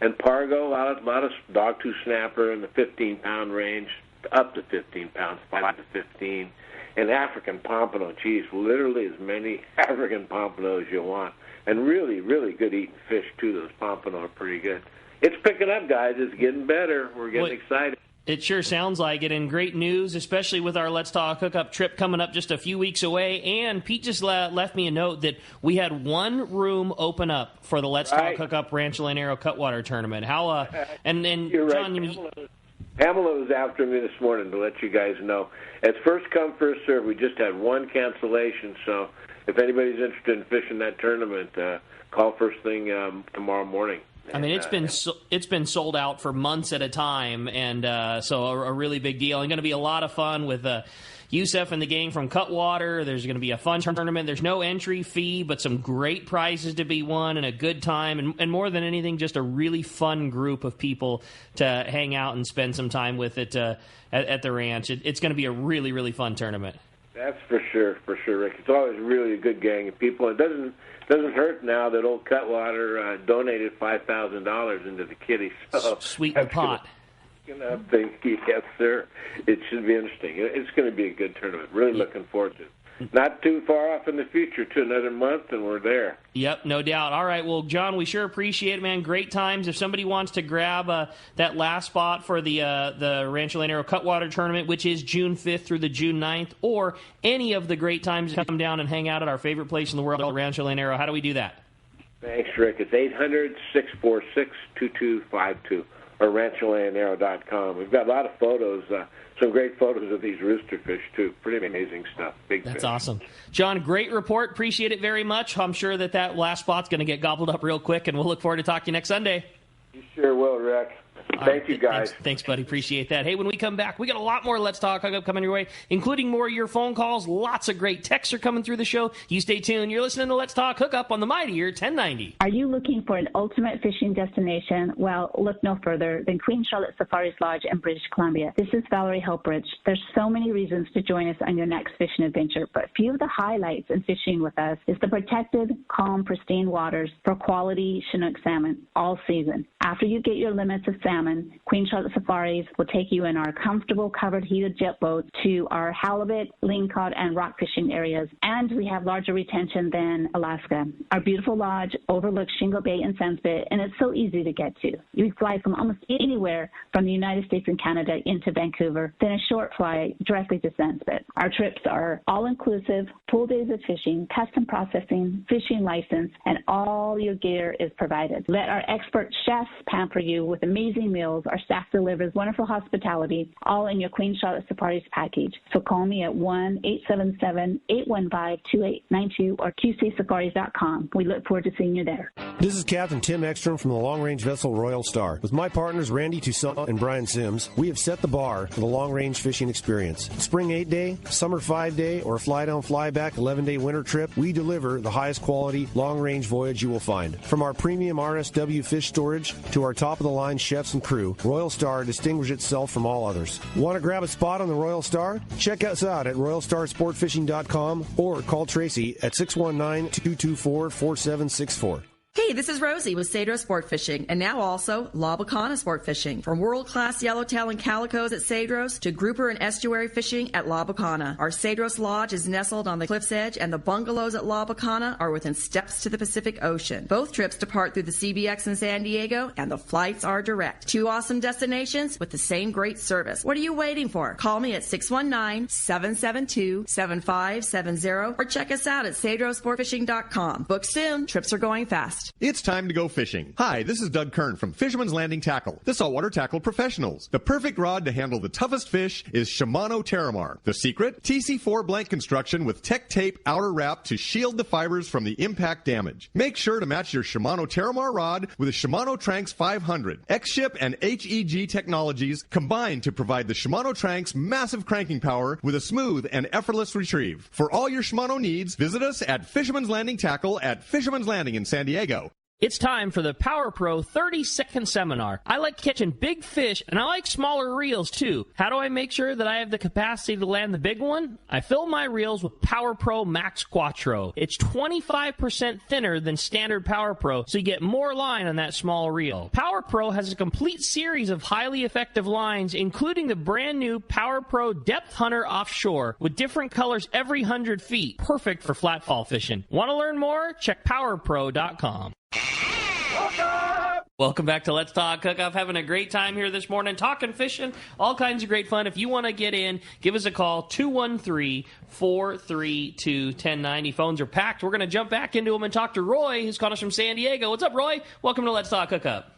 pargo, a lot of dogtooth snapper in the 15-pound range, up to 15 pounds, 5 to 15. And African pompano, geez, literally as many African pompano as you want. And really good eating fish, too. Those pompano are pretty good. It's picking up, guys. It's getting better. We're getting excited. It sure sounds like it, and great news, especially with our Let's Talk Hookup trip coming up just a few weeks away. And Pete just left me a note that we had 1 room open up for the Let's Talk Hookup Rancho Leonero Cutwater Tournament. How? And You're John, right. Pamela was after me this morning to let you guys know. It's first come, first serve. We just had 1 cancellation, so if anybody's interested in fishing that tournament, call first thing tomorrow morning. I mean, it's been sold out for months at a time, and so a really big deal. And going to be a lot of fun with Youssef and the gang from Cutwater. There's going to be a fun tournament. There's no entry fee, but some great prizes to be won and a good time. And more than anything, just a really fun group of people to hang out and spend some time with at the ranch. It's going to be a really, really fun tournament. That's for sure, Rick. It's always really a good gang of people. It doesn't hurt now that old Cutwater donated $5,000 into the kitty. So sweeten the pot. Yes, sir. It should be interesting. It's going to be a good tournament. Really looking forward to it. Not too far off in the future, to another month, and we're there. Yep, no doubt. All right, well, John, we sure appreciate it, man. Great times. If somebody wants to grab that last spot for the Rancho Lanero Cutwater Tournament, which is June 5th through the June 9th, or any of the great times to come down and hang out at our favorite place in the world, Rancho Lanero, how do we do that? Thanks, Rick. It's 800-646-2252. Or rancholanero.com. We've got a lot of photos, some great photos of these roosterfish, too. Pretty amazing stuff. Big That's fish. Awesome. John, great report. Appreciate it very much. I'm sure that last spot's going to get gobbled up real quick, and we'll look forward to talking to you next Sunday. You sure will, Rick. Thank you, guys. Thanks, buddy. Appreciate that. Hey, when we come back, we got a lot more Let's Talk Hookup coming your way, including more of your phone calls. Lots of great texts are coming through the show. You stay tuned. You're listening to Let's Talk Hookup on the Mightier 1090. Are you looking for an ultimate fishing destination? Well, look no further than Queen Charlotte Safari's Lodge in British Columbia. This is Valerie Helpridge. There's so many reasons to join us on your next fishing adventure, but a few of the highlights in fishing with us is the protected, calm, pristine waters for quality Chinook salmon all season. After you get your limits of salmon, Queen Charlotte Safaris will take you in our comfortable covered heated jet boat to our halibut, lingcod, and rock fishing areas, and we have larger retention than Alaska. Our beautiful lodge overlooks Shingle Bay and Sandspit, and it's so easy to get to. You fly from almost anywhere from the United States and Canada into Vancouver, then a short flight directly to Sandspit. Our trips are all-inclusive, full days of fishing, custom processing, fishing license, and all your gear is provided. Let our expert chefs pamper you with amazing meals. Our staff delivers wonderful hospitality, all in your Queen Charlotte Safaris package. So call me at 1-877-815-2892 or qcsafaris.com. We look forward to seeing you there. This is Captain Tim Ekstrom from the long-range vessel Royal Star. With my partners Randy Toussaint and Brian Sims, we have set the bar for the long-range fishing experience. Spring 8-day, summer 5-day, or fly-down, fly-back 11-day winter trip, we deliver the highest quality long-range voyage you will find. From our premium RSW fish storage to our top-of-the-line chefs and crew, Royal Star distinguishes itself from all others. Want to grab a spot on the Royal Star? Check us out at RoyalStarSportFishing.com or call Tracy at 619-224-4764. Hey, this is Rosie with Cedros Sport Fishing, and now also La Bacana Sport Fishing. From world-class yellowtail and calicos at Cedros to grouper and estuary fishing at La Bacana. Our Cedros Lodge is nestled on the cliff's edge, and the bungalows at La Bacana are within steps to the Pacific Ocean. Both trips depart through the CBX in San Diego, and the flights are direct. Two awesome destinations with the same great service. What are you waiting for? Call me at 619-772-7570 or check us out at CedrosSportFishing.com. Book soon. Trips are going fast. It's time to go fishing. Hi, this is Doug Kern from Fisherman's Landing Tackle, the saltwater tackle professionals. The perfect rod to handle the toughest fish is Shimano Terramar. The secret? TC4 blank construction with Tech Tape outer wrap to shield the fibers from the impact damage. Make sure to match your Shimano Terramar rod with a Shimano Tranx 500. X-Ship and HEG technologies combine to provide the Shimano Tranx massive cranking power with a smooth and effortless retrieve. For all your Shimano needs, visit us at Fisherman's Landing Tackle at Fisherman's Landing in San Diego. It's time for the Power Pro 30-second seminar. I like catching big fish, and I like smaller reels, too. How do I make sure that I have the capacity to land the big one? I fill my reels with Power Pro Max Quattro. It's 25% thinner than standard Power Pro, so you get more line on that small reel. Power Pro has a complete series of highly effective lines, including the brand new Power Pro Depth Hunter Offshore, with different colors every 100 feet. Perfect for flatfall fishing. Want to learn more? Check PowerPro.com. Welcome back to Let's Talk Hookup. Having a great time here this morning, talking fishing, all kinds of great fun. If you want to get in, give us a call, 213-432-1090. Phones are packed. We're going to jump back into them and talk to Roy, who's called us from San Diego. What's up, Roy? Welcome to Let's Talk Hookup.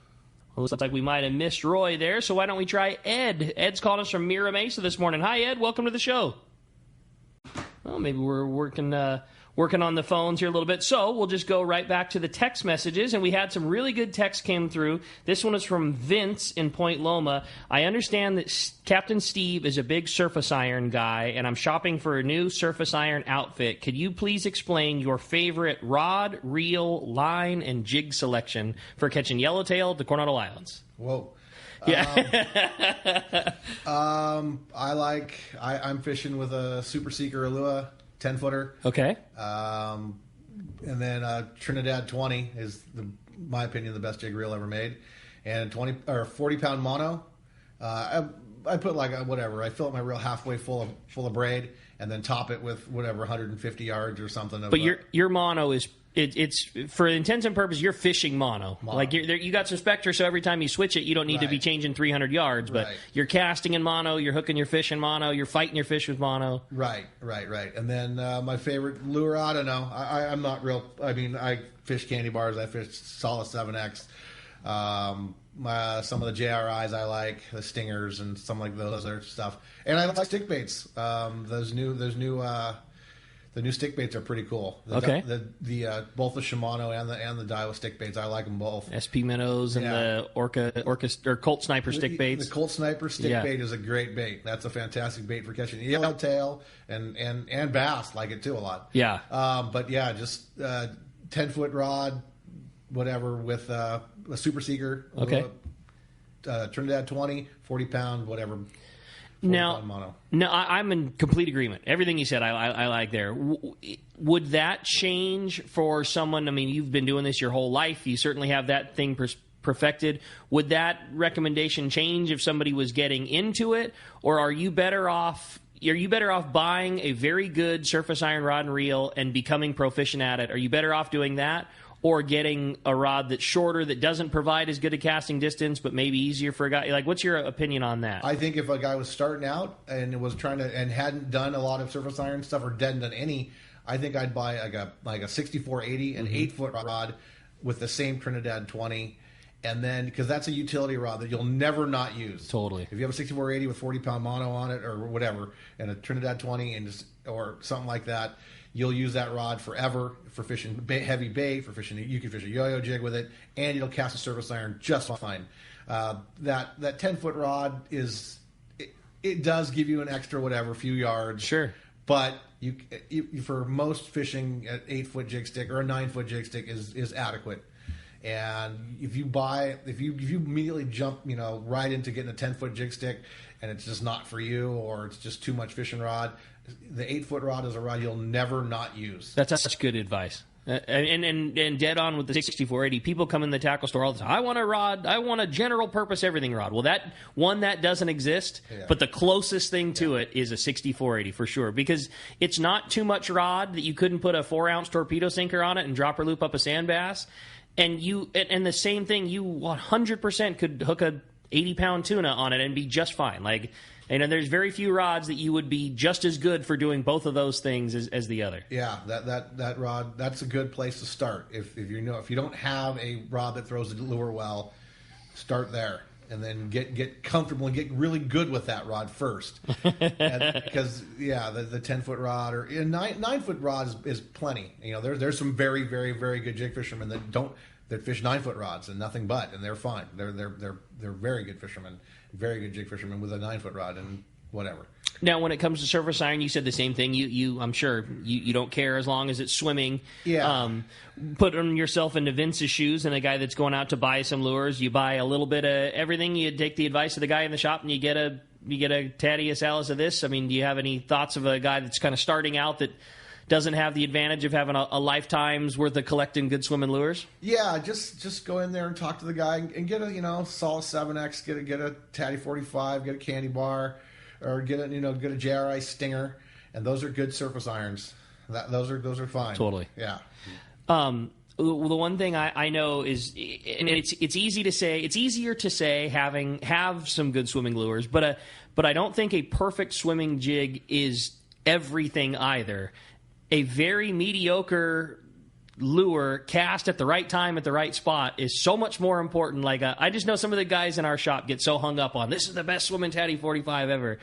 Well, looks like we might have missed Roy there, so why don't we try Ed? Ed's calling us from Mira Mesa this morning. Hi, Ed. Welcome to the show. Well, maybe we're working working on the phones here a little bit. So we'll just go right back to the text messages. And we had some really good texts came through. This one is from Vince in Point Loma. I understand that Captain Steve is a big surface iron guy, and I'm shopping for a new surface iron outfit. Could you please explain your favorite rod, reel, line, and jig selection for catching yellowtail to Coronado Islands? Whoa. Yeah. I'm fishing with a Super Seeker Alua 10-footer. Okay. And then Trinidad 20 is, my opinion, the best jig reel ever made. And 40-pound mono. I put whatever. I fill up my reel halfway full of braid, and then top it with whatever 150 yards or something. But your mono is. It's for intents and purposes, you're fishing mono. Like you got some Spectre, so every time you switch it, you don't need to be changing 300 yards. But you're casting in mono, you're hooking your fish in mono, you're fighting your fish with mono. Right. And then my favorite lure, I don't know. I'm not real. I mean, I fish candy bars. I fish Solid 7X. Some of the JRIs I like, the Stingers and some like those other stuff. And I like stick baits. The new stick baits are pretty cool. Both the Shimano and the Daiwa stick baits, I like them both. SP Minnows and the Orca or Colt Sniper stick baits. The Colt Sniper stick bait is a great bait. That's a fantastic bait for catching yellowtail and bass. Like it too a lot. Yeah. Just 10-foot rod, whatever, with a Super Seeker. Okay. Trinidad 20, 40-pound, whatever. No, I'm in complete agreement. Everything you said, I like there. Would that change for someone? I mean, you've been doing this your whole life. You certainly have that thing perfected. Would that recommendation change if somebody was getting into it, or are you better off? Are you better off buying a very good surface iron rod and reel and becoming proficient at it? Are you better off doing that? Or getting a rod that's shorter, that doesn't provide as good a casting distance, but maybe easier for a guy? Like, what's your opinion on that? I think if a guy was starting out and was and hadn't done a lot of surface iron stuff or hadn't done any, I think I'd buy like a 6480, an 8-foot rod with the same Trinidad 20, and then because that's a utility rod that you'll never not use. Totally. If you have a 6480 with 40-pound mono on it or whatever, and a Trinidad 20 or something like that, you'll use that rod forever for fishing heavy bait, for fishing. You can fish a yo-yo jig with it, and it'll cast a surface iron just fine. That 10-foot rod it does give you an extra few yards. Sure. But you for most fishing, an 8-foot jig stick or a 9-foot jig stick is adequate. And if you immediately jump right into getting a 10-foot jig stick and it's just not for you, or it's just too much fishing rod, the 8-foot rod is a rod you'll never not use. That's such good advice. And dead on with the 6480. People come in the tackle store all the time. I want a rod. I want a general purpose everything rod. Well, that doesn't exist, but the closest thing to it is a 6480 for sure, because it's not too much rod that you couldn't put a 4-ounce torpedo sinker on it and dropper loop up a sand bass. And the same thing, you 100% could hook a 80-pound tuna on it and be just fine. Like, there's very few rods that you would be just as good for doing both of those things as the other. Yeah, that rod, that's a good place to start. If you don't have a rod that throws the lure well, start there, and then get comfortable and get really good with that rod first. Because the 10-foot rod or a 9-foot rod is plenty. There's some very, very, very good jig fishermen that fish 9-foot rods and nothing but, and they're fine. They're very good fishermen, very good jig fishermen with a 9-foot rod and whatever. Now, when it comes to surface iron, you said the same thing. I'm sure you don't care as long as it's swimming. Yeah. Put yourself into Vince's shoes and a guy that's going out to buy some lures. You buy a little bit of everything. You take the advice of the guy in the shop and you get a Thaddeus Alice of this. I mean, do you have any thoughts of a guy that's kind of starting out that doesn't have the advantage of having a lifetime's worth of collecting good swimming lures? Yeah, just go in there and talk to the guy and get a Solid 7X, get a Tatty 45, get a candy bar, or get a JRI Stinger, and those are good surface irons. Those are fine. Totally. Yeah. The one thing I know is, and it's easy to say, it's easier to say have some good swimming lures, but I don't think a perfect swimming jig is everything either. A very mediocre lure cast at the right time at the right spot is so much more important. Like I just know some of the guys in our shop get so hung up on, this is the best swimming Tatty 45 ever.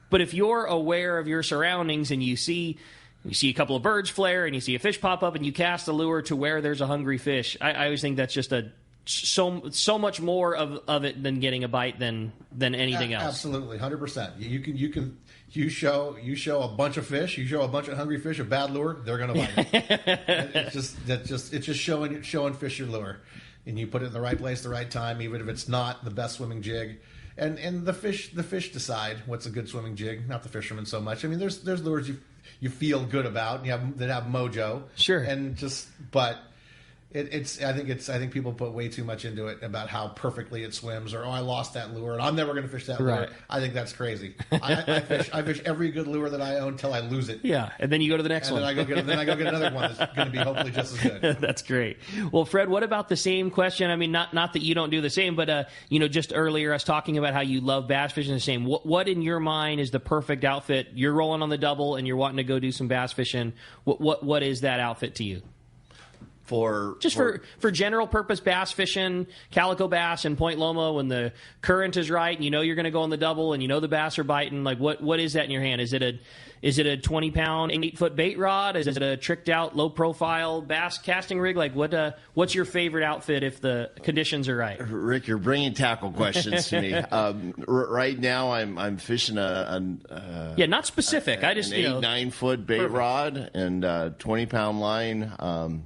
But if you're aware of your surroundings and you see you see a couple of birds flare and you see a fish pop up and you cast the lure to where there's a hungry fish. I always think that's just so much more of it than getting a bite than anything else. Absolutely, 100%. You show a bunch of fish, you show a bunch of hungry fish a bad lure, they're going to bite it. It's just showing fish your lure, and you put it in the right place, the right time, even if it's not the best swimming jig. And the fish decide what's a good swimming jig, not the fishermen so much. I mean, there's lures you feel good about, and that have mojo. Sure. And but I think people put way too much into it about how perfectly it swims, or I lost that lure and I'm never going to fish that lure. I think that's crazy. I fish every good lure that I own till I lose it. Yeah, and then you go to the next one. Then I go get another one that's going to be hopefully just as good. That's great. Well, Fred, what about the same question? I mean, not that you don't do the same, but just earlier us talking about how you love bass fishing the same. What in your mind is the perfect outfit? You're rolling on the double and you're wanting to go do some bass fishing. What is that outfit to you? For general purpose bass fishing, calico bass in Point Loma, when the current is right and you're going to go on the double and the bass are biting, like what is that in your hand? Is it a 20-pound 8-foot bait rod? Is it a tricked out low profile bass casting rig? Like what's your favorite outfit if the conditions are right? Rick, you're bringing tackle questions to me. Right now I'm fishing not specific. I just 8-9-foot bait rod and 20-pound line.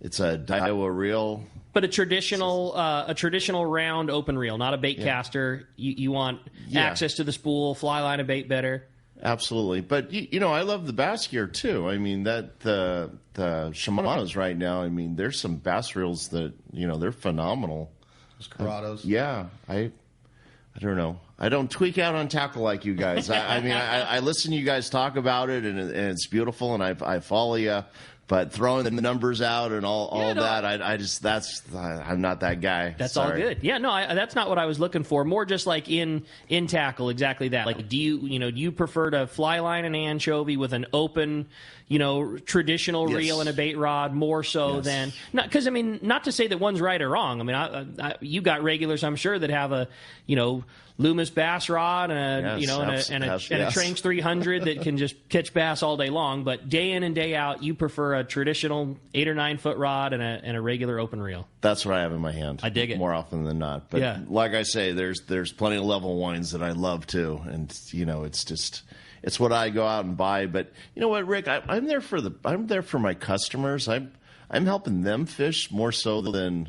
It's a Daiwa reel. But a traditional round open reel, not a bait caster. You want access to the spool, fly line of bait better. Absolutely. But, I love the bass gear, too. I mean, the Shimano's right now, I mean, there's some bass reels that, they're phenomenal. Those Corrados. Yeah. I don't know. I don't tweak out on tackle like you guys. I listen to you guys talk about it, and it's beautiful, and I follow you. But throwing the numbers out and all that, I'm not that guy. That's Sorry. all good. Yeah, no, that's not what I was looking for. More just like in tackle, exactly that. Like, do you prefer to fly line an anchovy with an open, traditional reel and a bait rod more so than not? Because not to say that one's right or wrong. You got regulars, I'm sure, that have a Loomis bass rod and a Tranch 300 that can just catch bass all day long. But day in and day out, you prefer a traditional 8 or 9 foot rod and a regular open reel. That's what I have in my hand. I dig it more often than not. But like I say, there's plenty of level wines that I love too, and it's what I go out and buy. But you know what, Rick, I'm there for my customers. I'm helping them fish more so than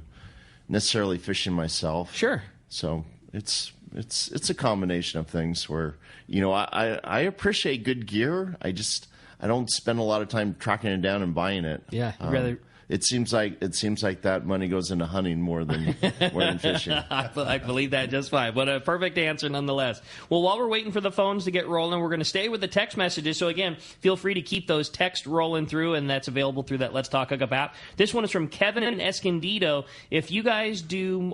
necessarily fishing myself. Sure. So it's a combination of things where, I appreciate good gear. I don't spend a lot of time tracking it down and buying it. Yeah. Rather. It seems like that money goes into hunting more than fishing. I believe that just fine. But a perfect answer nonetheless. Well, while we're waiting for the phones to get rolling, we're going to stay with the text messages. So again, feel free to keep those texts rolling through, and that's available through that Let's Talk Hookup app. This one is from Kevin Escondido. If you guys do,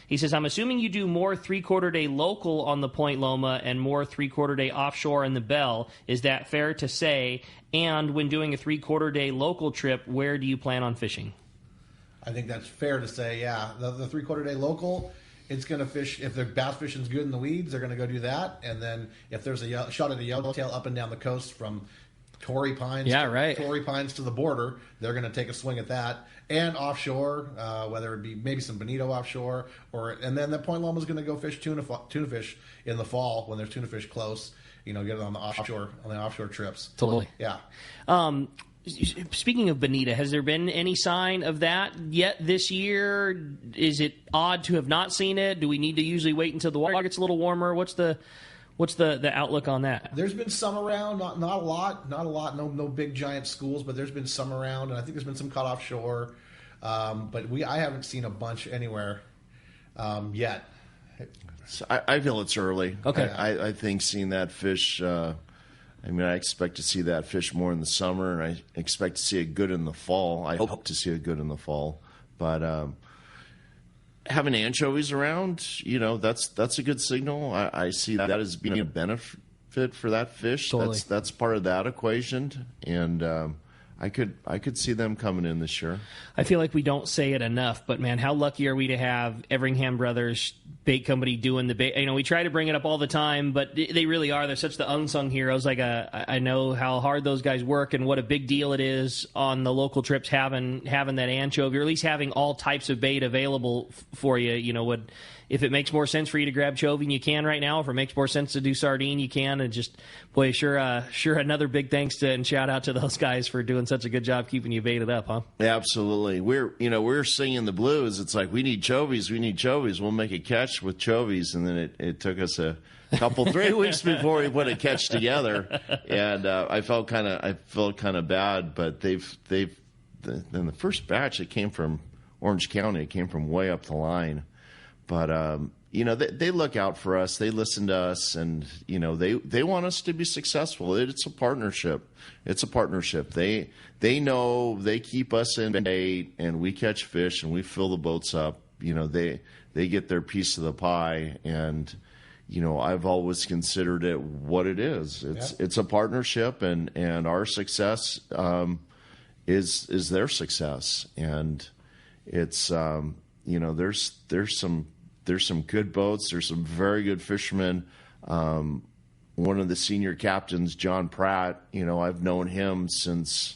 he says, I'm assuming you do more 3/4 day local on the Point Loma and more 3/4 day offshore in the Belle. Is that fair to say? And when doing a 3/4 day local trip, where do you plan on fishing? I think that's fair to say, yeah. The 3/4 day local, it's going to fish. If the bass fishing's good in the weeds, they're going to go do that. And then if there's a shot at a yellowtail up and down the coast from Torrey Pines to the border, they're going to take a swing at that. And offshore, whether it be maybe some bonito offshore, and then the Point Loma is going to go fish tuna fish in the fall when there's tuna fish close. Get it on the offshore trips. Totally. Yeah. Speaking of bonita, has there been any sign of that yet this year? Is it odd to have not seen it? Do we need to usually wait until the water gets a little warmer? What's the outlook on that? There's been some around, not a lot, no big giant schools, but there's been some around, and I think there's been some caught offshore. But I haven't seen a bunch anywhere yet. So I feel it's early. Okay. I think seeing that fish, I expect to see that fish more in the summer, and I expect to see it good in the fall. I hope to see it good in the fall. But having anchovies around, that's a good signal. I see that as being a benefit for that fish. Totally. That's part of that equation. And I could see them coming in this year. I feel like we don't say it enough, but man, how lucky are we to have Everingham Brothers Bait Company doing the bait? We try to bring it up all the time, but they really are. They're such the unsung heroes. I know how hard those guys work and what a big deal it is on the local trips having that anchovy, or at least having all types of bait available for you. If it makes more sense for you to grab chovy, you can right now. If it makes more sense to do sardine, you can. And just, boy, sure another big thanks to and shout out to those guys for doing such a good job keeping you baited up, huh? Absolutely. We're singing the blues. It's like, we need chovies. We'll make a catch with chovies. And then it took us a couple, 3 weeks before we put a catch together. And I felt kind of bad, but they've then the first batch, it came from Orange County. It came from way up the line. But, they look out for us. They listen to us, and, they want us to be successful. It's a partnership. They know they keep us in bait, and we catch fish, and we fill the boats up. They get their piece of the pie, and, I've always considered it what it is. It's a partnership, and our success is their success. And it's, there's some good boats. There's some very good fishermen. One of the senior captains, John Pratt, I've known him since,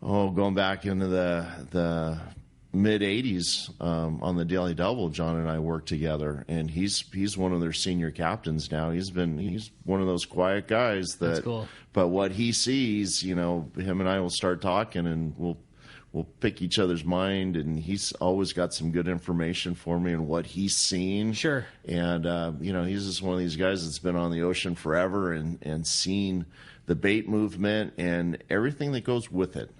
going back into the mid-'80s on the Daily Double. John and I worked together, and he's one of their senior captains now. He's one of those quiet guys that. That's cool. But what he sees, him and I will start talking, and we'll pick each other's mind, and he's always got some good information for me and what he's seen. Sure. And, he's just one of these guys that's been on the ocean forever and seen the bait movement and everything that goes with it.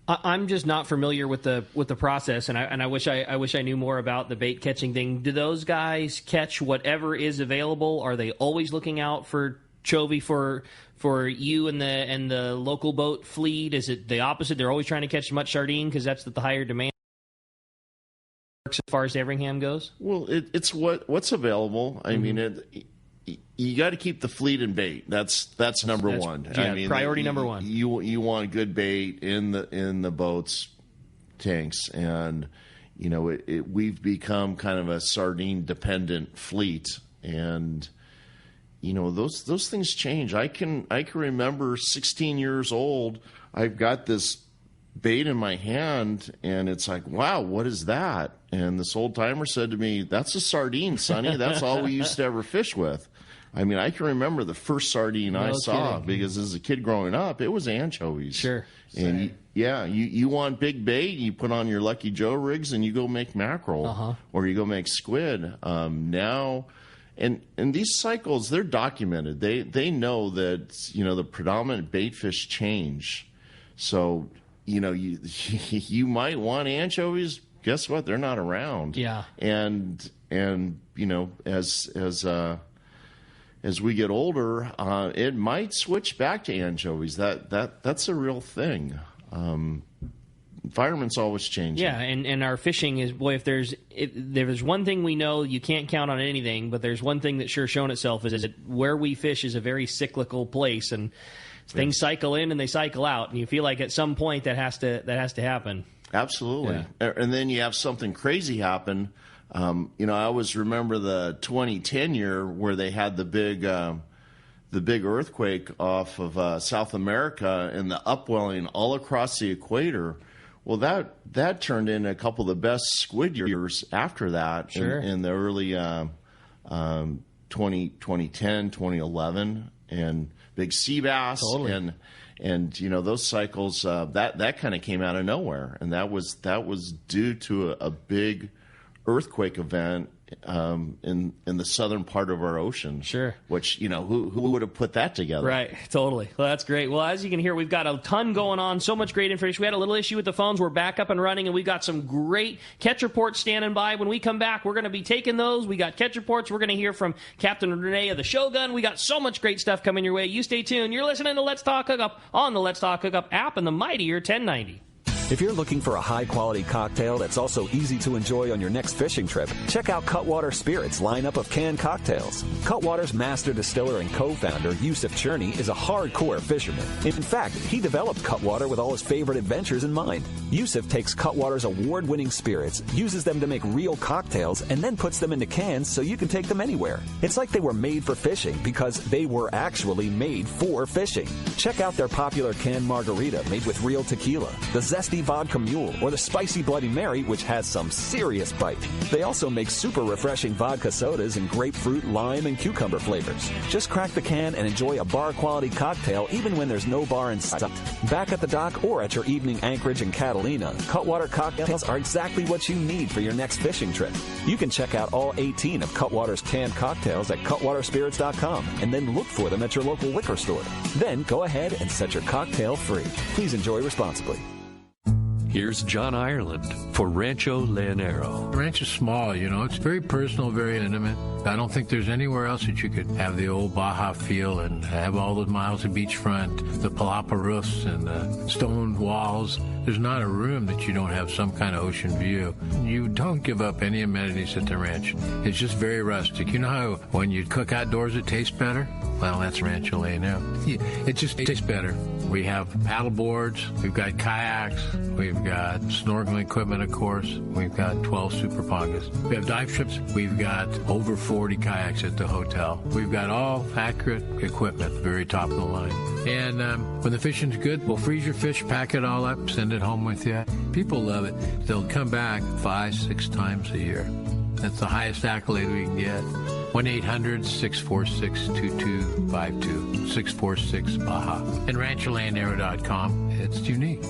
I'm just not familiar with the process, and I wish I knew more about the bait catching thing. Do those guys catch whatever is available? Are they always looking out for chovy for you and the local boat fleet? Is it the opposite? They're always trying to catch as much sardine because that's the higher demand as far as Everingham goes? Well, it's what's available. I mean, you got to keep the fleet in bait. That's number one. Yeah, priority number one. You want good bait in the boats, tanks, and we've become kind of a sardine dependent fleet, and those things change. I can remember 16 years old. I've got this bait in my hand, and it's like, wow, what is that? And this old timer said to me, "That's a sardine, Sonny. That's all we used to ever fish with." I mean, I can remember the first sardine I saw because as a kid growing up, it was anchovies. Sure. And you want big bait, you put on your Lucky Joe rigs and you go make mackerel or you go make squid. Now, and these cycles, they're documented. They know that, the predominant bait fish change. So, you might want anchovies. Guess what? They're not around. Yeah. And as we get older, it might switch back to anchovies. That's a real thing. Environment's always changing. Yeah, and our fishing is, boy, if there's one thing we know, you can't count on anything, but there's one thing that's sure shown itself is that where we fish is a very cyclical place, and things cycle in and they cycle out, and you feel like at some point that has to happen. Absolutely. Yeah. And then you have something crazy happen. I always remember the 2010 year where they had the big earthquake off of South America and the upwelling all across the equator. Well, that turned into a couple of the best squid years after that. Sure. in the early 2010, 2011, and big sea bass. Totally. And those cycles that kind of came out of nowhere, and that was due to a big earthquake event in the southern part of our ocean. Sure. Which, who would have put that together? Right. Totally. Well, that's great. Well, as you can hear, we've got a ton going on. So much great information. We had a little issue with the phones. We're back up and running, and we've got some great catch reports standing by. When we come back, we're going to be taking those. We got catch reports. We're going to hear from Captain Renee of the Shogun. We got so much great stuff coming your way. You stay tuned. You're listening to Let's Talk Hookup on the Let's Talk Hookup app and the mightier 1090. If you're looking for a high-quality cocktail that's also easy to enjoy on your next fishing trip, check out Cutwater Spirits' lineup of canned cocktails. Cutwater's master distiller and co-founder, Yusuf Cherney, is a hardcore fisherman. In fact, he developed Cutwater with all his favorite adventures in mind. Yusuf takes Cutwater's award-winning spirits, uses them to make real cocktails, and then puts them into cans so you can take them anywhere. It's like they were made for fishing because they were actually made for fishing. Check out their popular canned margarita made with real tequila, the zesty vodka mule, or the spicy Bloody Mary, which has some serious bite. They also make super refreshing vodka sodas in grapefruit, lime, and cucumber flavors. Just crack the can and enjoy a bar-quality cocktail even when there's no bar in sight. Back at the dock or at your evening anchorage in Catalina, Cutwater cocktails are exactly what you need for your next fishing trip. You can check out all 18 of Cutwater's canned cocktails at cutwaterspirits.com and then look for them at your local liquor store. Then go ahead and set your cocktail free. Please enjoy responsibly. Here's John Ireland for Rancho Leonero. The ranch is small, It's very personal, very intimate. I don't think there's anywhere else that you could have the old Baja feel and have all the miles of beachfront, the palapa roofs and the stone walls. There's not a room that you don't have some kind of ocean view. You don't give up any amenities at the ranch. It's just very rustic. You know how when you cook outdoors it tastes better? Well, that's Rancho Leonero. It just tastes better. We have paddle boards, we've got kayaks, we've got snorkeling equipment, of course. We've got 12 super pongas. We have dive trips. We've got over 40 kayaks at the hotel. We've got all accurate equipment, very top of the line. And when the fishing's good, we'll freeze your fish, pack it all up, send it home with you. People love it. They'll come back 5-6 times a year. That's the highest accolade we can get. 1-800-646-2252, 646-BAJA. And RanchoLeonero.com. It's unique.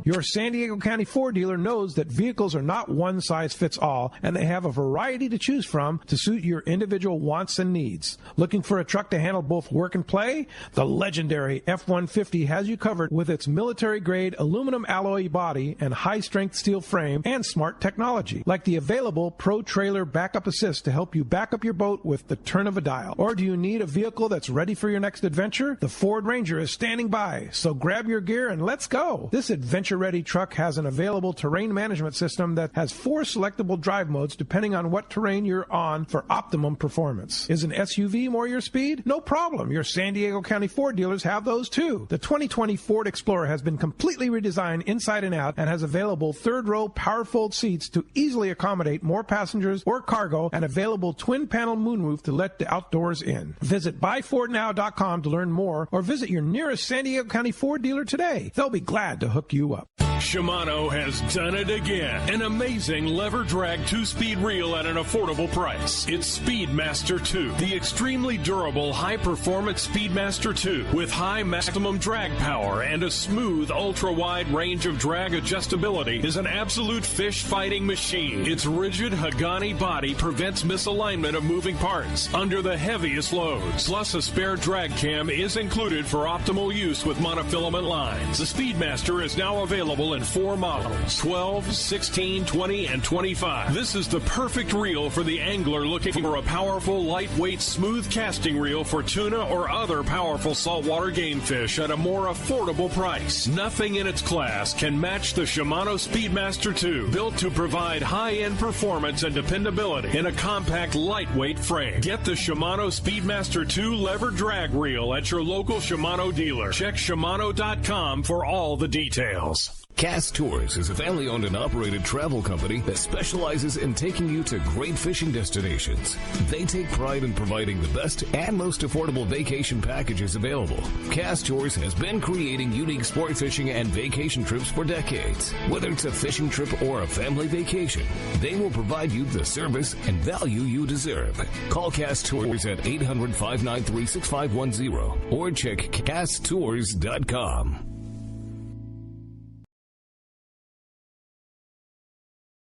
Your San Diego County Ford dealer knows that vehicles are not one size fits all, and they have a variety to choose from to suit your individual wants and needs. Looking for a truck to handle both work and play? The legendary F-150 has you covered with its military-grade aluminum alloy body and high-strength steel frame and smart technology, like the available Pro Trailer Backup Assist to help you back up your boat with the turn of a dial. Or do you need a vehicle that's ready for your next adventure? The Ford Ranger is standing by, so grab your gear and let's go. This adventure-ready truck has an available terrain management system that has 4 selectable drive modes depending on what terrain you're on for optimum performance. Is an SUV more your speed? No problem. Your San Diego County Ford dealers have those too. The 2020 Ford Explorer has been completely redesigned inside and out and has available third-row power-fold seats to easily accommodate more passengers or cargo and available twin-panel moonroof to let the outdoors in. Visit buyfordnow.com to learn more or visit your nearest San Diego County Ford dealer today. They'll be glad to hook you up. Shimano has done it again. An amazing lever drag 2-speed reel at an affordable price. It's Speedmaster 2, the extremely durable high-performance Speedmaster 2 with high maximum drag power and a smooth ultra-wide range of drag adjustability is an absolute fish-fighting machine. Its rigid Hagani body prevents misalignment of moving parts under the heaviest loads. Plus, a spare drag cam is included for optimal use with monofilament lines. The Speedmaster is now available in 4 models, 12, 16, 20, and 25. This is the perfect reel for the angler looking for a powerful, lightweight, smooth casting reel for tuna or other powerful saltwater game fish at a more affordable price. Nothing in its class can match the Shimano Speedmaster 2, built to provide high-end performance and dependability in a compact, lightweight frame. Get the Shimano Speedmaster 2 lever drag reel at your local Shimano dealer. Check Shimano.com for all the details. Cast Tours is a family-owned and operated travel company that specializes in taking you to great fishing destinations. They take pride in providing the best and most affordable vacation packages available. Cast Tours has been creating unique sport fishing and vacation trips for decades. Whether it's a fishing trip or a family vacation, they will provide you the service and value you deserve. Call Cast Tours at 800-593-6510 or check casttours.com.